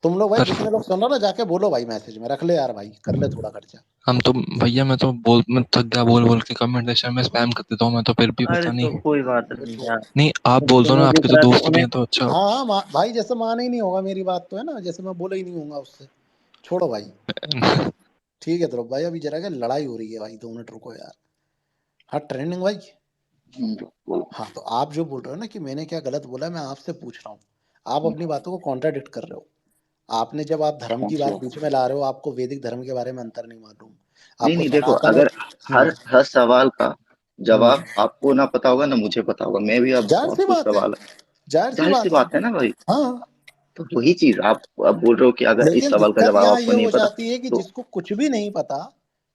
तुम लोग भाई पर जितने लोग सुन रहे हो ना, जाके बोलो भाई मैसेज में, रख ले यार भाई, कर ले थोड़ा खर्चा। हम तो भैया, मैं थक गया बोल बोल के, कमेंट सेक्शन में स्पैम कर देता हूँ मैं तो, फिर भी अरे पता तो नहीं। कोई बात नहीं यार, नहीं आप बोल दो ना, तुम्हें आपके दिख तो रहा है तो दोस्त भी उन्हें। हैं तो अच्छा। हाँ हाँ भाई, जैसे माना ही नहीं होगा मेरी बात, तो है ना, जैसे मैं बोला ही नहीं होगा उससे। छोड़ो भाई। ठीक है ध्रुव भाई, अभी जरा क्या लड़ाई हो रही है भाई, 2 मिनट रुको यार। हाँ ट्रेंडिंग भाई। बोल। हाँ तो आप जो बोल रहे हो ना कि मैंने क्या गलत बोला, मैं आपसे पूछ रहा हूँ। आप अपनी बातों को कॉन्ट्राडिक्ट कर रहे हो। आपने जब आप धर्म की बात बीच में ला रहे हो, आपको वैदिक धर्म के बारे में अंतर नहीं मालूम। नहीं आपको नहीं, देखो सनातन अगर और हर हर सवाल का हम्म, जवाब आपको ना पता होगा ना मुझे पता होगा, मैं भी अब जाहिर बहुत सी कुछ बात है, सवाल है। जाहिर सी जाहिर सी बात है। बात है ना भाई। हाँ, तो वही चीज आप अब बोल रहे हो कि अगर इस लेकिन सवाल का दिक्कत जवाब यहाँ आपको ये नहीं हो पता जाती है कि तो जिसको कुछ भी नहीं पता,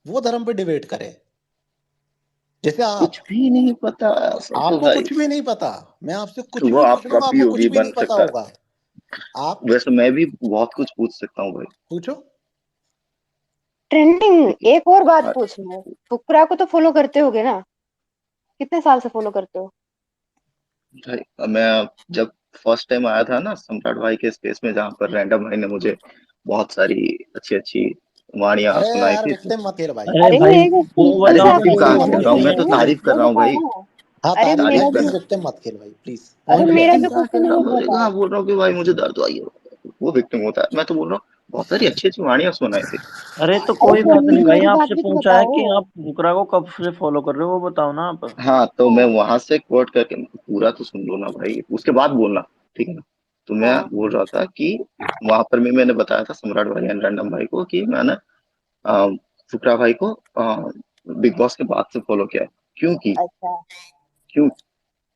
वो धर्म पे डिबेट करे। जैसे कुछ भी नहीं पता ऐसा तो आपको भाई। कुछ भी नहीं पता। मैं आपसे तो कुछ वो भी पूछ आपका लूंगा, आपको कुछ पीओवी भी बन नहीं पता सकता होगा। आप है, वैसे मैं भी बहुत कुछ पूछ सकता हूँ भाई। पूछो। ट्रेंडिंग लेकिन एक और बात हाँ, पूछना है, फुकरा को तो फॉलो करते होगे ना? कितने साल से फॉलो करते हो? भाई मैं जब फर्स्ट टाइम आया था ना सम्राट भाई के स्पेस में, जहाँ पर रैंडम भाई ने मुझे बहुत सारी अच्छी अच्छी वाणियां अरे सुनाई यार थी तो। विक्टिम मत खेल भाई। अरे अरे भाई एक वो अरे सिंपल सा बताओ ना, विक्टिम विक्टिम कहाँ वो मत खेल क्वेश्चन रहा खेल हूँ, मैं भाई। तो है, तारीफ कर वो रहा हूँ भाई। बताओ। हाँ अरे तारीफ तारीफ मेरा भाई, कर प्लीज जो रहा विक्टिम मत खेल भाई, प्लीज। अरे हूँ। पॉइंट ले मेरा भाई। विक्टिम जो कहाँ क्वेश्चन खेल है रहा वो हूँ, बताओ। कहाँ बोल रहा हूँ कि भाई मुझे दर्द आई हो, वो विक्टिम होता है। मैं तो बोल रहा हूँ बहुत सारी अच्छी अच्छी वाणियां सुनाई थी। अरे तो अरे कोई बात नहीं ट्रेंडिंग भाई, मेरी बात आपसे भी तो पूछा है बताओ। कि आप फुकरा को कब से फॉलो कर रहे हो, वो बताओ ना आप। हाँ तो मैं वहां से कोट करके पूरा तो सुन लो ना भाई, उसके बाद बोलना, ठीक है ना। तो मैं हाँ बोल रहा था कि वहां पर भी मैंने बताया था सम्राट भाई एंड रैंडम भाई को कि मैंने अ, फुकरा भाई को बिग बॉस के बाद से फॉलो किया है। क्योंकि अच्छा। क्यों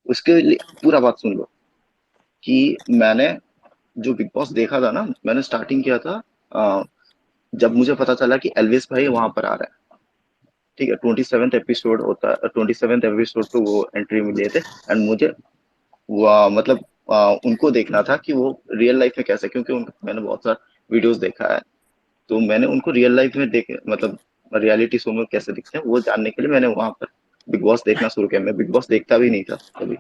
उसके लिए पूरा बात सुन लो कि मैंने जो बिग बॉस देखा था ना, मैंने स्टार्टिंग किया था जब मुझे पता चला कि एल्विस भाई वहां पर आ रहा है। ठीक है, 27th एपिसोड होता है, 27th एपिसोड पे वो एंट्री मिले थे एंड मुझे वो मतलब उनको देखना था कि वो रियल लाइफ में कैसे, क्योंकि मैंने बहुत सारा वीडियोस देखा है। तो मैंने उनको रियल लाइफ में देख मतलब रियलिटी शो में कैसे दिखते हैं वो जानने के लिए मैंने वहां पर बिग बॉस देखना शुरू किया। मैं बिग बॉस देखता भी नहीं था कभी,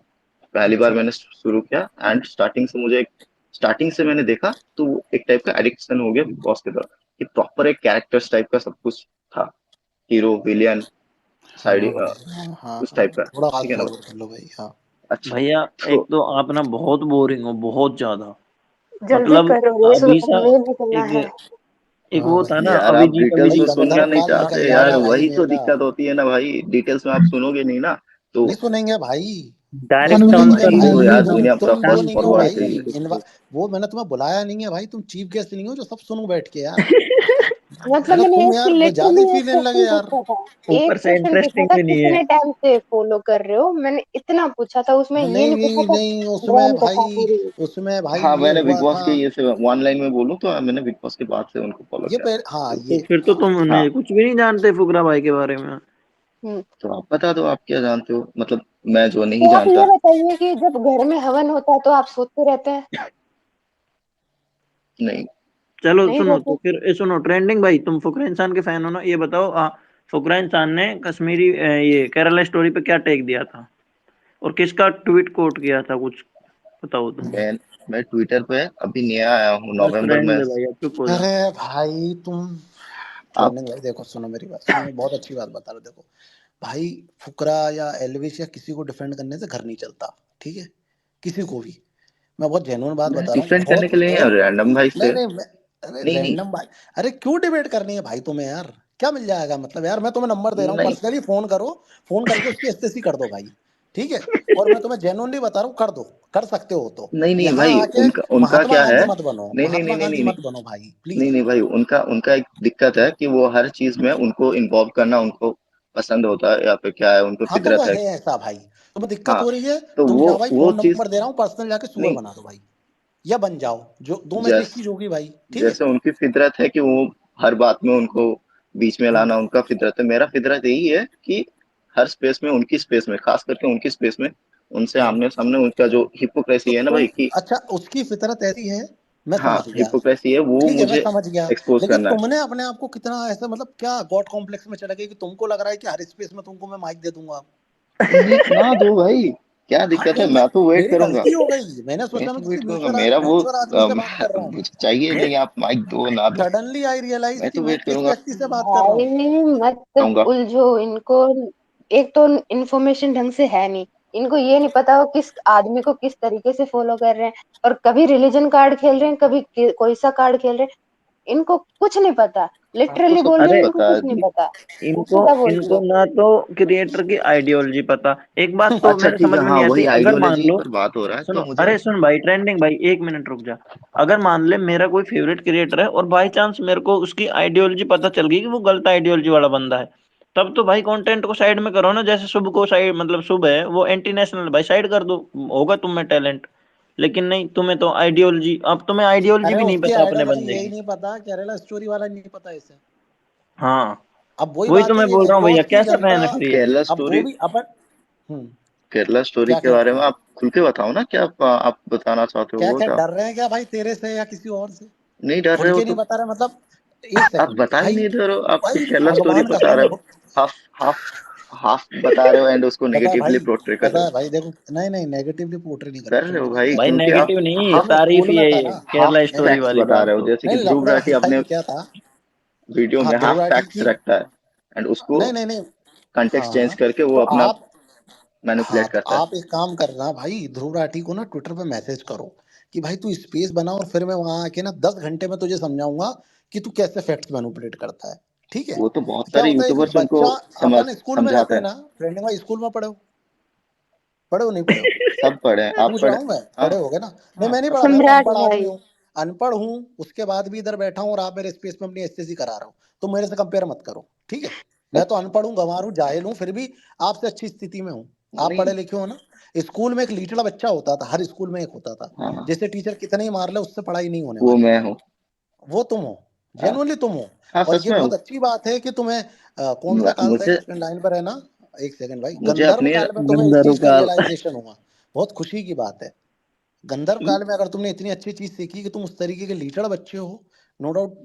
पहली बार अच्छा मैंने शुरू किया एंड स्टार्टिंग से मैंने देखा तो वो एक टाइप का एडिक्शन हो गया बिग बॉस की तरफ, कि प्रॉपर एक कैरेक्टर्स टाइप का सब कुछ था, हीरो विलियन साइड हाँ भाई, हाँ हाँ उस हाँ, टाइप का। थोड़ा ठीक फास्ट है ना। फॉरवर्ड कर लो भाई, हाँ। अच्छा भैया तो एक तो आप ना बहुत बोरिंग हो, बहुत ज्यादा। जल्दी मतलब करो, रेस अभी सा में निकलना है। एक एक हाँ वो था भाई। ना यार आप अभिजीत डिटेल्स भाई में अभिजीत सुनना गंधर्व नहीं काल निकल चाहते यार, जाएगा भाई वही तो मेरा। दिक्कत होती है ना भाई, डिटेल्स में आप सुनोगे नहीं ना। तो नहीं सुनेंगे भाई, वो डायरेक्ट सुनेंगे आंसर भाई। वो यार नहीं, दुनिया तुम वो फास्ट नहीं हो फॉरवर्ड भाई, है ये कुछ तो। वो मैंने तुम्हें बुलाया नहीं है भाई, तुम चीफ गेस्ट नहीं हो जो सब सुनो बैठ के यार। मतलब मैंने तुम एक यार ज्यादा ही लिटरली एक फील लेने लगे क्वेश्चन यार। पूछा था, ऊपर एक से क्वेश्चन पूछा इंटरेस्टिंग था भी नहीं है। कितने टाइम से फॉलो कर रहे हो, मैंने इतना पूछा था, उसमें ये नहीं नहीं पूछा नहीं था नहीं, उसमें राम कथा भाई, पूरी। उसमें भाई हाँ ये मैंने बिग हुआ बॉस था। के ये से ऑनलाइन में बोलूँ तो मैंने बिग बॉस के बाद से उनको फॉलो ये किया था। हाँ तो ये फिर तो तुम हाँ कुछ भी नहीं जानते फुकरा भाई के बारे में। हम्म। तो आप बता दो आप क्या जानते हो, मतलब मैं जो नहीं तो आप ये जानता। बताइए कि जब घर में हवन होता है तो आप सोते रहते हैं? नहीं चलो नहीं सुनो, सोते? तो फिर सुनो ट्रेंडिंग भाई, तुम फुकरा इंसान के फैन हो ना, ये बताओ फुकरा इंसान ने कश्मीरी ये केरला स्टोरी पे क्या टेक दिया था, और किसका ट्वीट कोट किया था, कुछ बताओ तुम। मैं मैं ट्विटर पे अभी नया आया हूँ बस नवंबर रहने में। दे भाई, अब चुप हो जा। अरे भाई तुम आप ट्रेंडिंग भाई, देखो सुनो मेरी बात सुनो, मैं बहुत अच्छी बात बता रहा हूँ। देखो भाई, फुकरा या एलविश या किसी को डिफेंड करने से घर नहीं चलता, ठीक है, किसी को भी। मैं बहुत जेन्युइन बात मैं बता रहा हूँ, डिफेंड करने बहुत के लिए बहुत। रैंडम भाई नहीं से। नहीं अरे नहीं नहीं रैंडम भाई, अरे क्यों डिबेट करनी है भाई तुम्हें यार, क्या मिल जाएगा मतलब यार, मैं तुम्हें नंबर दे रहा हूँ नहीं पर्सनली, फोन करो, फोन करके उसकी एसटीसी कर दो भाई, ठीक है। और मैं तुम्हें जेन्युइनली बता रहा हूँ, कर दो, कर सकते हो तो। नहीं नहीं यहाँ भाई, आके उनका उनका महात्मा क्या है। गांधी मत बनो, नहीं नहीं नहीं महात्मा नहीं गांधी नहीं नहीं मत बनो भाई नहीं प्लीज। नहीं भाई, उनका उनका एक दिक्कत है कि वो हर चीज में उनको इन्वॉल्व करना उनको पसंद होता है, या फिर क्या है उनको हाँ तो वो फितरत है। है ऐसा भाई, तुम्हें दिक्कत हाँ हो रही है, तो तुम जाओ भाई, वो फोन चीज नंबर दे रहा हूँ, पर्सनल जाके सुअर नहीं। बना दो भाई, या बन जाओ, जो दो में से एक जैस चीज होगी भाई, ठीक है। जैसे उनकी फितरत है कि वो हर बात में उनको बीच में हम्म। लाना उनका फितरत है, मेरा फितरत यही है कि हर स्पेस में, उनकी स्पेस में, खास करके उनकी स्पेस में, उनसे हम्म। आमने सामने उनका जो तो हिपोक्रेसी है ना तुम, भाई कि अच्छा उसकी फितरत ऐसी है, मैं हाँ समझ गया, हिपोक्रेसी है, वो ठीक है मैं मुझे समझ गया। एक्सपोज लेकिन करना है। तुमने अपने आप को कितना ऐसा मतलब क्या गॉड कॉम्प्लेक्स में चले गए कि तुमको लग रहा है कि हर स्पेस में तुमको मैं माइक दे दूंगा। नहीं सुना दो भाई, क्या हाँ दिक्कत है, यार मैं तो वेट मेरी करूंगा। गलती हो गई, मैंने मैं सोचा मैं तो किसी वेट करूंगा, मैच्योर मेरा वो मैच्योर आदमी से बात कर रहा हूँ। मुझे चाहिए फिर नहीं आप माइक दो ना दो, सडनली आई रियलाइज मैं कि तो मैं वेट किस करूंगा। व्यक्ति से बात कर रहा हूँ। भाई मत कहूंगा उलझो इनको, एक तो इन्फॉर्मेशन ढंग से है नहीं, इनको ये नहीं पता हो किस आदमी को किस तरीके से फॉलो कर रहे हैं, और कभी रिलीजन कार्ड खेल रहे हैं, कभी कोई सा कार्ड खेल रहे हैं, इनको कुछ नहीं पता, आपको लिटरली सब बोल रही कुछ हूँ, अरे इनको पता है कुछ नहीं जी। पता। इनको सच्चा बोल रही इनको हूँ। ना तो क्रिएटर की आइडियोलॉजी पता, एक बात तो अच्छा मेरे ठीक समझ है, में हाँ नहीं आती, वही अगर मान आइडियोलॉजी लो, पर बात हो रहा है तो सुनो, मुझे। अरे सुन भाई ट्रेंडिंग भाई, एक मिनट रुक जा। अगर मान ले मेरा कोई फेवरेट क्रिएटर है और बाई चांस मेरे को उसकी आइडियोलॉजी पता चल गई कि वो गलत आइडियोलॉजी वाला बंदा है, तब तो भाई कंटेंट को साइड में करो ना, जैसे शुभ को साइड, मतलब शुभ है वो एंटी नेशनल, भाई साइड कर दो, होगा तुम में टैलेंट। लेकिन नहीं, तुम्हें तो आइडियोलॉजी, अब तुम्हें आइडियोलॉजी अरे भी नहीं उसकी पता अपने आइडियोलॉजी बंदे यही की। नहीं पता, केरला स्टोरी वाला नहीं पता इसे। हाँ, अब वही वही तो बात है, मैं ये बोल बिग रहा हूँ भैया, बॉस की कैसा जनता। फैन है फिर ये। केरला अब वो स्टोरी, भी अपन। हम्म। केरला स्टोरी क्या के क्या बारे में आप खुल के बताओ ना, क्या आप बताना चाहते हो, क्या वो क्या क्या। डर रहे हैं क्या भाई तेरे से या किसी और से? नहीं डर खुल रहे हो के नहीं तो बता रहे मतलब, एक आप सेकंड बता ही भाई, नहीं दे रहे हो, आप भाई सिर्फ केरला स्टोरी भगवान बता कसम रहे हो। हाफ हाफ हाफ बता रहे हो एंड उसको पता है नेगेटिवली भाई, पोर्ट्रे कर रहे पता हो। है भाई, देखो नहीं नहीं नेगेटिवली पोर्ट्रे नहीं कर कर रहा, रहे सुन हो मेरी भाई, क्या भाई था। क्योंकि आप नेगेटिव नहीं, जब हाफ मैं तारीफ स्कूल ही में है था ये, ना, हाफ केरला नहीं स्टोरी फैक्ट्स वाली बता बात रहे हो, तो। जैसे कि नहीं ध्रुव लफड़ा राठी भाई अपने क्या था। वीडियो हाँ में ध्रुव हाफ राठी फैक्ट्स की। रखता है एंड उसको नहीं नहीं नहीं। कंटेक्स्ट हाँ चेंज हाँ। करके वो तो अपना आप, हाँ मैनिपुलेट तो करता है। आप एक काम करना भाई, ध्रुव राठी को ना ट्विटर पे मैसेज करो कि भाई तू स्पेस बना, और फिर मैं वहां आके ना 10 घंटे में तुझे समझाऊंगा कि तू कैसे फैक्ट्स मैनिपुलेट करता है, ठीक है। वो तो बहुत क्या सारे होता है, एक यूट्यूबर्स उनको बच्चा, समझ अपन स्कूल में समझाते रहते हैं हैं। ना, ट्रेंडिंग वाइज स्कूल में पढ़े हो, पढ़े हो नहीं पढ़े हो? सब पढ़े हैं, आप पूछ रहा पढ़े। हूँ मैं, हाँ पढ़े होगे ना? नहीं हाँ मैं नहीं सब पढ़ा, मैं तो सम्राट अनपढ़ आदमी भाई। हूँ, अनपढ़ हूँ, उसके बाद भी इधर बैठा हूँ और आप मेरे स्पेस में अपनी एसटीसी करा रहा हूँ, तो मेरे से कंपेयर मत करो, ठीक है। मैं तो अच्छा अनपढ़ हूँ, गंवार हूँ, जाहिल हूँ, फिर भी आपसे अच्छी स्थिति में हूँ। आप नहीं। पढ़े लिखे हो ना। स्कूल में एक लीटड़ा बच्चा होता था, हर स्कूल में एक होता था, हाँ जैसे टीचर कितने ही मार ले उससे पढ़ाई नहीं होने वो वाली। मैं हूँ। वो तुम हो, हाँ जेनुअनली तुम हो। हाँ और सच ये में बहुत हूँ। अच्छी बात है कि तुम्हें कौन सा काल था, एक मुझे सेकंड लाइन पर है ना, एक सेकंड भाई, मुझे गंधर्व अपने काल में तुम्हें इस गंधर्व चीज का काल। रियलाइजेशन हुआ। बहुत खुशी की बात है, गंधर्व काल में अगर तुमने इतनी अच्छी चीज सीखी कि तुम उस तरीके के लीडर बच्चे हो, नो डाउट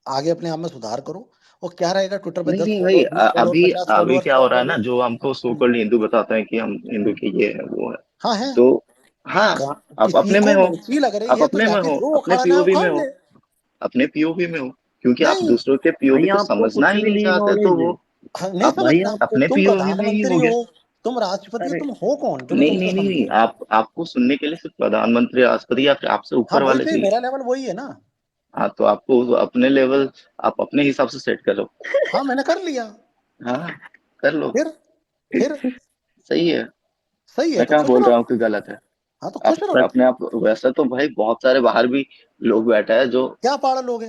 आगे अपने आप में सुधार करो। और क्या रहेगा, ट्विटर पे नहीं 10 नहीं भाई, फॉलोअर, 20 फॉलोअर, अभी 50 अभी फॉलोअर, क्या 100 हो रहा है ना, फॉलोअर। जो हमको सो कॉल्ड हिंदू बताते हैं कि हम हिंदू के ये है वो है। हाँ है। तो हाँ, आप किसी अपने में को हो, मिर्ची लग रही आप है तो अपने में जाके हो, जो अपने उखाड़ना है पीओवी में उखाड़ हो, ले। अपने पीओवी में हो, क्योंकि आप नहीं, दूसरों के पीओवी भाई को आपको समझना कुछ ही भी नहीं नहीं चाहते तो नॉलेज है। वो हाँ, नहीं आप भाई समझना। आपको, अपने तुम पीओवी में ही प्रधानमंत्री हो गए। हो, तुम राष्ट्रपति हो, अरे तुम हो कौन जो मैं नहीं नहीं तुमसे नहीं नहीं, समझूं? आप आपको सुनने के लिए सिर्फ प्रधानमंत्री, राष्ट्रपति या फिर आपसे हाँ ऊपर वही वाले तो, चाहिए। मेरा लेवल वही है ना। हाँ तो आपको अपने लेवल, आप अपने हिसाब से सेट करो। हाँ मैंने कर लिया। हाँ कर लो। फिर फिर सही है, सही है मैं तो कहाँ खुश बोल रहा रहो। हूँ कि गलत है। हाँ तो खुश आप रहो। अपने आप वैसे तो भाई बहुत सारे बाहर भी लोग बैठे हैं जो, क्या पाड़ लोगे?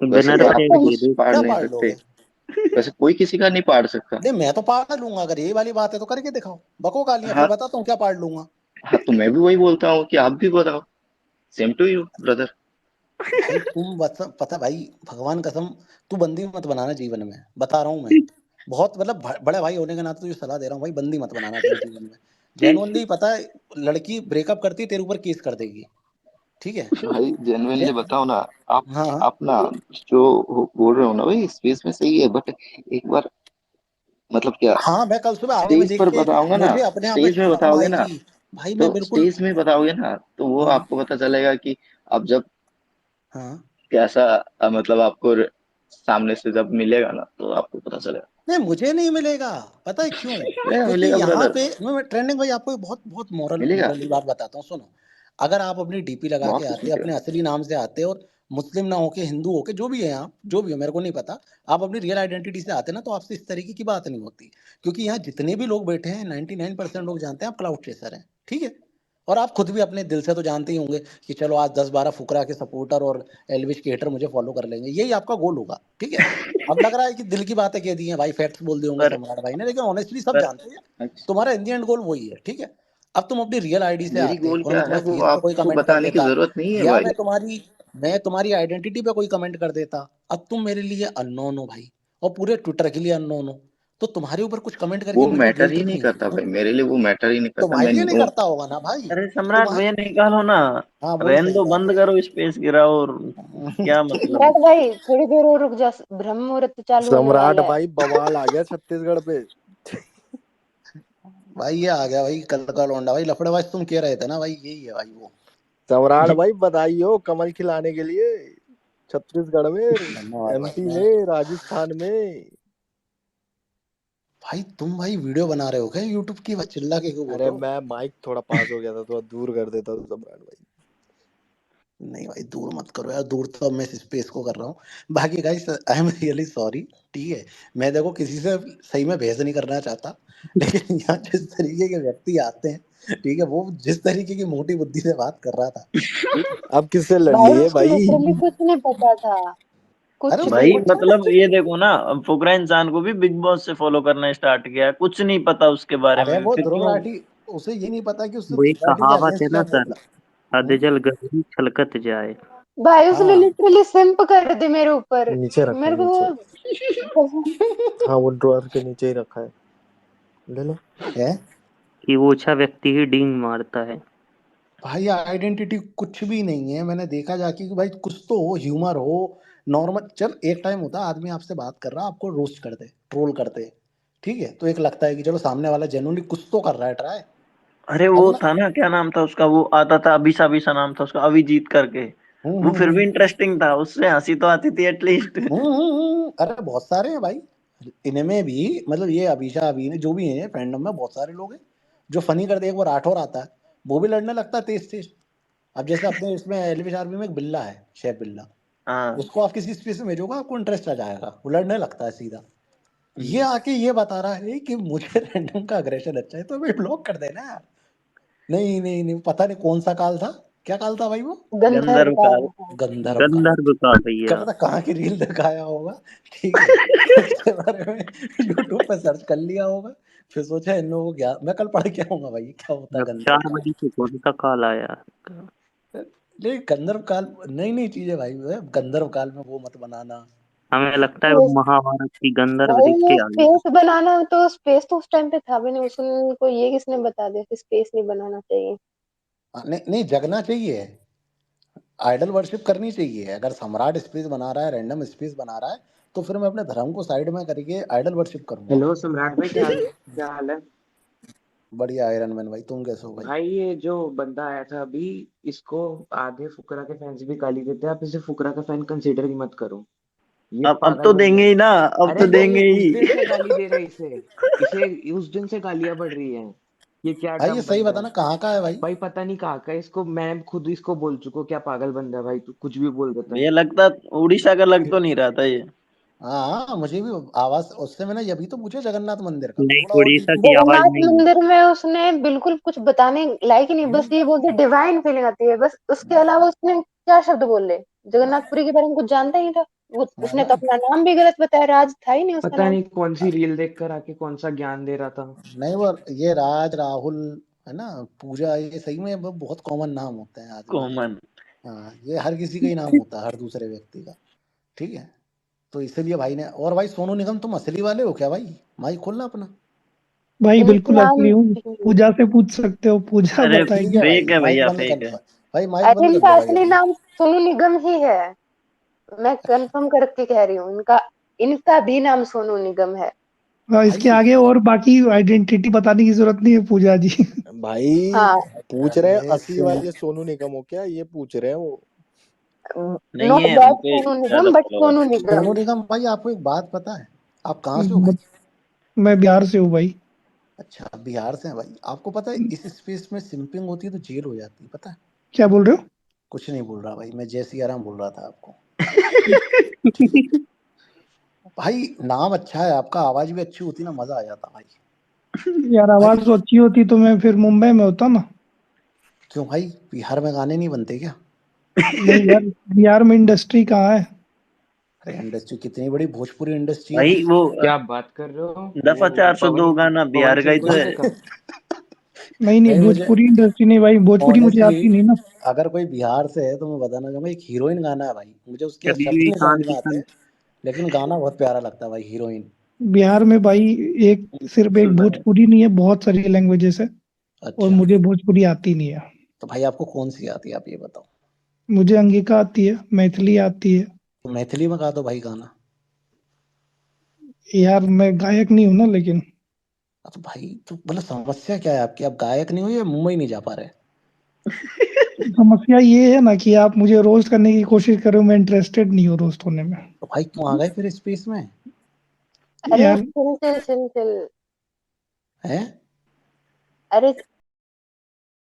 वैसे विनर तो क्या आप टेक भी दे कुछ दो। पाड़ क्या नहीं पाड़ सकते, लोगे? वैसे कोई किसी का नहीं पाड़ सकता। नहीं मैं तो पाड़ लूंगा, अगर ये वाली बात है तो करके दिखाओ, बको गालियां, फिर हाँ बताता हूँ क्या पाड़ लूंगा। हाँ, तो मैं भी वही बोलता हूँ कि आप भी बताओ। Same to you brother. भाई तुम पता भाई, भगवान कसम, तू बंदी मत बनाना जीवन में, बता रहा हूँ मैं। बहुत मतलब बड़े भाई होने के नाते तुझे सलाह दे रहा हूँ भाई, बंदी मत बनाना अपने जीवन में। जेनुअनली पता है, लड़की ब्रेकअप करती है तेरे ऊपर केस कर देगी, ठीक है? भाई जेनुइनली बताओ ना, आप हाँ हाँ। आप ना जो बोल रहे हो ना भाई स्पेस में सही है, बट एक बार मतलब क्या, हाँ मैं कल सुबह आगे में स्टेज देख पर के बताऊंगा ना, मुझे अपने आप में स्टेज में शर्म बताओगे ना, आएगी। भाई मैं तो बिल्कुल। स्टेज में बताओगे ना तो वो हाँ आपको पता चलेगा कि अब जब हाँ। कैसा मतलब आपको सामने से जब मिलेगा ना तो आपको पता चलेगा। नहीं मुझे नहीं मिलेगा, पता है क्यों? मिलेगा क्योंकि मिलेगा यहाँ ब्रदर, पे मैं ट्रेंडिंग भाई आपको एक बहुत बहुत मोरल मिलेगा। मोरल बात बताता हूँ, सुनो। अगर आप अपनी डीपी लगा के बहुत कुछ आते, मिलेगा। अपने असली नाम से आते, और मुस्लिम ना होके हिंदू होके, जो भी है आप, जो भी हो मेरे को नहीं पता, आप अपनी रियल आइडेंटिटी से आते ना, तो आपसे इस तरीके की बात नहीं होती। क्योंकि यहाँ जितने भी लोग बैठे हैं 99% लोग जानते हैं आप क्लाउड चेसर हैं, ठीक है? और आप खुद भी अपने दिल से तो जानते ही होंगे कि चलो आज 10-12 फुकरा के सपोर्टर और एलविश के हेटर मुझे फॉलो कर लेंगे, यही आपका गोल होगा, ठीक है? अब लग रहा है कि दिल की बातें कह दी हैं भाई, फैक्ट्स बोल दिए होंगे पर सम्राट भाई ने, लेकिन ऑनेस्टली सब पर जानते हैं अच्छा, तुम्हारा इंडियन एंड गोल वही है, ठीक है? अब तुम अपनी रियल आईडी से मेरी आते गोल और क्या मैं है तुम्हारे वो फेस पे कोई आपको कमेंट कर बताने की देता, जरूरत नहीं है या भाई। मैं तुम्हारी आइडेंटिटी पे कोई कमेंट कर देता, अब तुम मेरे लिए अननोन हो भाई, और पूरे ट्विटर के लिए अननोन हो, तो तुम्हारे ऊपर कुछ कमेंट करके वो मेरे को मैटर गिल्ट ही नहीं फील करता होगा। भाई, मेरे लिए वो मैटर ही नहीं करता, तुम्हारे मैं लिए नहीं न्यू। करता होगा ना भाई। अरे सम्राट तुम्हारा। भैया निकालो ना, हाँ बोल, रहने सही दो, बात बंद करो स्पेस गिराओ, और क्या मतलब। सम्राट भाई थोड़ी देर और रुक जा, ब्रह्म मुहूर्त चालू होने सम्राट वाला है। भाई बवाल आ गया छत्तीसगढ़ पे। भाई ये आ गया भाई कल का लौंडा भाई, लफड़ेबाज तुम कह रहे थे ना भाई, यही है भाई वो। सम्राट भाई बधाई हो कमल खिलाने के लिए छत्तीसगढ़ में, धन्यवाद भाई। एमपी में, राजस्थान में। भाई तुम भाई वीडियो बना रहे हो क्या यूट्यूब की? बस चिल्ला के क्यों बोल अरे रहे हो? मैं माइक थोड़ा पास हो गया था, थोड़ा दूर कर देता तो सम्राट भाई। नहीं भाई दूर मत करो यार, दूर तो अब मैं स्पेस को कर रहा हूँ। बाकी guys I am really sorry, ठीक है? मैं देखो किसी से सही में बहस नहीं करना चाहता, लेकिन यहाँ जिस तरीके के व्यक्ति आते हैं, ठीक है, वो जिस तरीके की मोटी बुद्धि से बात कर रहा था, ठीक है? अब किससे भाई लड़नी है उसको भाई? लिटरली कुछ नहीं पता था, अरे कुछ उसको भी। भाई कुछ मतलब ये देखो ना, अब फुकरा इंसान को भी बिग बॉस से फॉलो करना स्टार्ट किया है, कुछ नहीं पता उसके बारे अरे में, वो फिर ध्रुव क्यों। राठी, उसे ये नहीं पता कि उससे वो एक ध्रुव राठी के कहावत है अगेंस्ट क्या ना बोल सर, रहा। अधजल गहरी छलकत जाए। भाई उसने हाँ। लिटरली सिंप कर दी मेरे ऊपर। नीचे रखा है मेरे नीचे। को हाँ वो ड्रॉअर के नीचे ही रखा है, ले लो। है कि ओछा व्यक्ति ही डींग मारता है। भाई आइडेंटिटी कुछ भी नहीं है, मैंने देखा जाके कि भाई कुछ तो हो, ह्यूमर हो, नॉर्मल। चल एक टाइम होता है आदमी आपसे बात कर रहा है, आपको रोस्ट करते, ट्रोल करते, ठीक है? तो एक लगता है कि चलो सामने वाला जेन्युइनली कुछ तो कर रहा है, ट्राई। अरे अब वो ना। था ना, क्या नाम था उसका, वो आता था अभिषा, अभिषा नाम था उसका, अभिजीत करके। वो फिर भी हम्म। इंटरेस्टिंग था, उससे हंसी तो आती थी एटलीस्ट। अरे बहुत सारे हैं भाई, इनमें भी, मतलब ये अभिषा अभी ने जो भी है फैंडम में बहुत सारे लोग हैं जो फनी करते हैं। एक वो राठौर आता है, वो भी लड़ने लगता है तेज तेज। अब जैसे अपने इसमें एलविश आर्मी में एक बिल्ला है, शेफ बिल्ला, हाँ। उसको आप किसी स्पेस में भेजोगे आपको इंटरेस्ट आ जाएगा, वो लड़ने लगता है सीधा। ये आके ये बता रहा है कि मुझे रैंडम का अग्रेशन अच्छा है, तो भाई ब्लॉक कर देना यार। नहीं नहीं नहीं, पता नहीं कौन सा काल था, क्या काल था भाई वो? गंधर्व गंधर्व का। का। गंधर्व काल। गंधर्व का क्या भैया। पता कहाँ की रील दिखाया होगा, ठीक है? इसके बारे में यूट्यूब पे सर्च कर लिया होगा, फिर सोचा इन लोगों को क्या, मैं कल पढ़ के आऊंगा भाई क्या होता है अब गंधर्व 4 बजे काल। से कौन सा कॉल आया? नहीं गंधर्व काल नई नई चीजें भाई, गंधर्व काल में वो मत बनाना। हमें लगता है वो महाभारत की गंधर्व भाई देख ये के आ गया। स्पेस बनाना, तो स्पेस तो उस टाइम पे था भी नहीं, उसको ये किसने बता दिया कि स्पेस नहीं बनाना चाहिए? नहीं नहीं, जगना चाहिए, आइडल वर्शिप करनी चाहिए। अगर सम्राट स्पेस बना रहा है, रैंडम स्पेस बना रहा है, तो फिर मैं अपने धर्म को साइड में करके आइडल वर्शिप करूंगा। हेलो सम्राट भाई, क्या हाल है? बढ़िया आयरन मैन भाई, तुम कैसे हो भाई? भाई ये जो बंदा आया था अभी, इसको आधे फुकरा के फैंस भी गाली देते हैं। आप इसे फुकरा का फैन कंसीडर ही मत करो, ये अब पागल तो बंदा देंगे है। ही ना, अब अरे तो भाई देंगे ये उस ही। दिन से गाली दे रहे इसे इसे उस दिन से गालियां पड़ रही हैं। ये क्या भाई ये डम सही बंदा बताना है कहाँ का है भाई? भाई, पता नहीं कहाँ का है। इसको मैं खुद इसको बोल चुका हूं, क्या पागल बंदा है भाई, तू कुछ भी बोल देता है। ये लगता उड़ीसा का लग तो नहीं रहा था ये। हाँ, मुझे भी आवाज उससे मैंने यही तो पूछा जगन्नाथ मंदिर का, नहीं, थोड़ा और उड़ीसा डीप। की आवाज जगन्नाथ नहीं है। मंदिर में उसने बिल्कुल कुछ बताने लायक ही नहीं, बस ये बोलते डिवाइन फीलिंग आती है, बस उसके अलावा उसने क्या शब्द बोले। जगन्नाथपुरी के बारे में कुछ जानता ही नहीं था वो, है उसने तो ना? अपना नाम भी गलत बताया, राज था ही नहीं उसका पता नाम। नहीं कौन सी रील देखकर आके कौन सा ज्ञान दे रहा था। नहीं, वो ये राज राहुल है ना, पूजा, ये सही में वो बहुत कॉमन नाम होते हैं आदमी के। कॉमन। हाँ, ये हर किसी का ही नाम होता है, हर दूसरे व्यक्ति का। ठीक है, तो इसीलिए भाई ने। और भाई सोनू निगम, तुम असली वाले हो क्या भाई? माइक खोलना अपना। भाई बिल्कुल इनका असली हूँ, पूजा से पूछ सकते हो, पूजा अरे ठीक है बताएगी। भाई, फेक है माइक भैया, बंद कर फेक दो है। भाई। भाई माइक अरे बंद कर इनका दो भाई असली अभी। नाम सोनू निगम ही है, मैं कंफर्म करके कह रही हूँ, इनका इनका भी नाम सोनू निगम है। हाँ, इसके भाई आगे और बाकी आइडेंटिटी बताने की जरूरत नहीं है पूजा जी। भाई हाँ, पूछ रहे हैं अरे असली वाले सोनू निगम हो क्या, ये पूछ रहे हैं वो। नहीं नॉट है, दैट उनके सोनू ज्यादा निगम बट सोनू फॉलोअर्स। सोनू निगम। निगम भाई, आपको एक बात पता है? आप कहाँ से हो भाई? मैं बिहार से हूँ भाई। अच्छा, आप बिहार से हैं भाई। आपको पता है इस स्पेस में सिंपिंग होती है तो जेल हो जाती है, पता है? क्या बोल रहे हो? कुछ नहीं बोल रहा भाई, मैं जय सिया राम बोल रहा था आपको। ठीक है भाई, नाम अच्छा है आपका, आवाज भी अच्छी होती ना, मजा आ जाता भाई। यार भाई आवाज तो अच्छी होती तो मैं फिर मुंबई में होता ना। क्यों भाई, बिहार में गाने नहीं बनते क्या? नहीं यार, बिहार में इंडस्ट्री कहाँ है? अरे इंडस्ट्री कितनी बड़ी, भोजपुरी इंडस्ट्री है भाई भाई। वो क्या बात कर रहे हो? दफा वो 402 गाना पवन बिहार का सिंह ही को तो नहीं है। देखा? नहीं नहीं, मुझे भोजपुरी इंडस्ट्री नहीं भाई, भोजपुरी मुझे ऑनेस्टली, आती नहीं ना। अगर कोई बिहार से है तो मैं बताना चाहूंगा, एक हीरोइन गाना है भाई, मुझे उसके कभी शब्द भी नहीं समझ में आते, शांति। लेकिन गाना बहुत प्यारा लगता है भाई, हीरोइन। बिहार में भाई एक सिर्फ एक भोजपुरी नहीं है, बहुत सारी लैंग्वेजेस है, और अच्छा, मुझे भोजपुरी आती नहीं है। तो भाई आपको कौन सी आती है, आप ये बताओ। मुझे अंगिका आती है, मैथिली आती है। तो मैथिली में गा दो भाई गाना। यार मैं गायक नहीं हूँ ना, लेकिन तो भाई, तो मतलब समस्या क्या है आपकी? आप गायक नहीं हो या मुंबई नहीं जा पा रहे? समस्या ये है ना कि आप मुझे रोस्ट करने की कोशिश कर रहे हो, मैं इंटरेस्टेड नहीं हूँ रोस्ट होने में। तो भाई क्यों आ गए फिर स्पेस में? अरे यार चिल चिल चिल चिल, हैं? अरे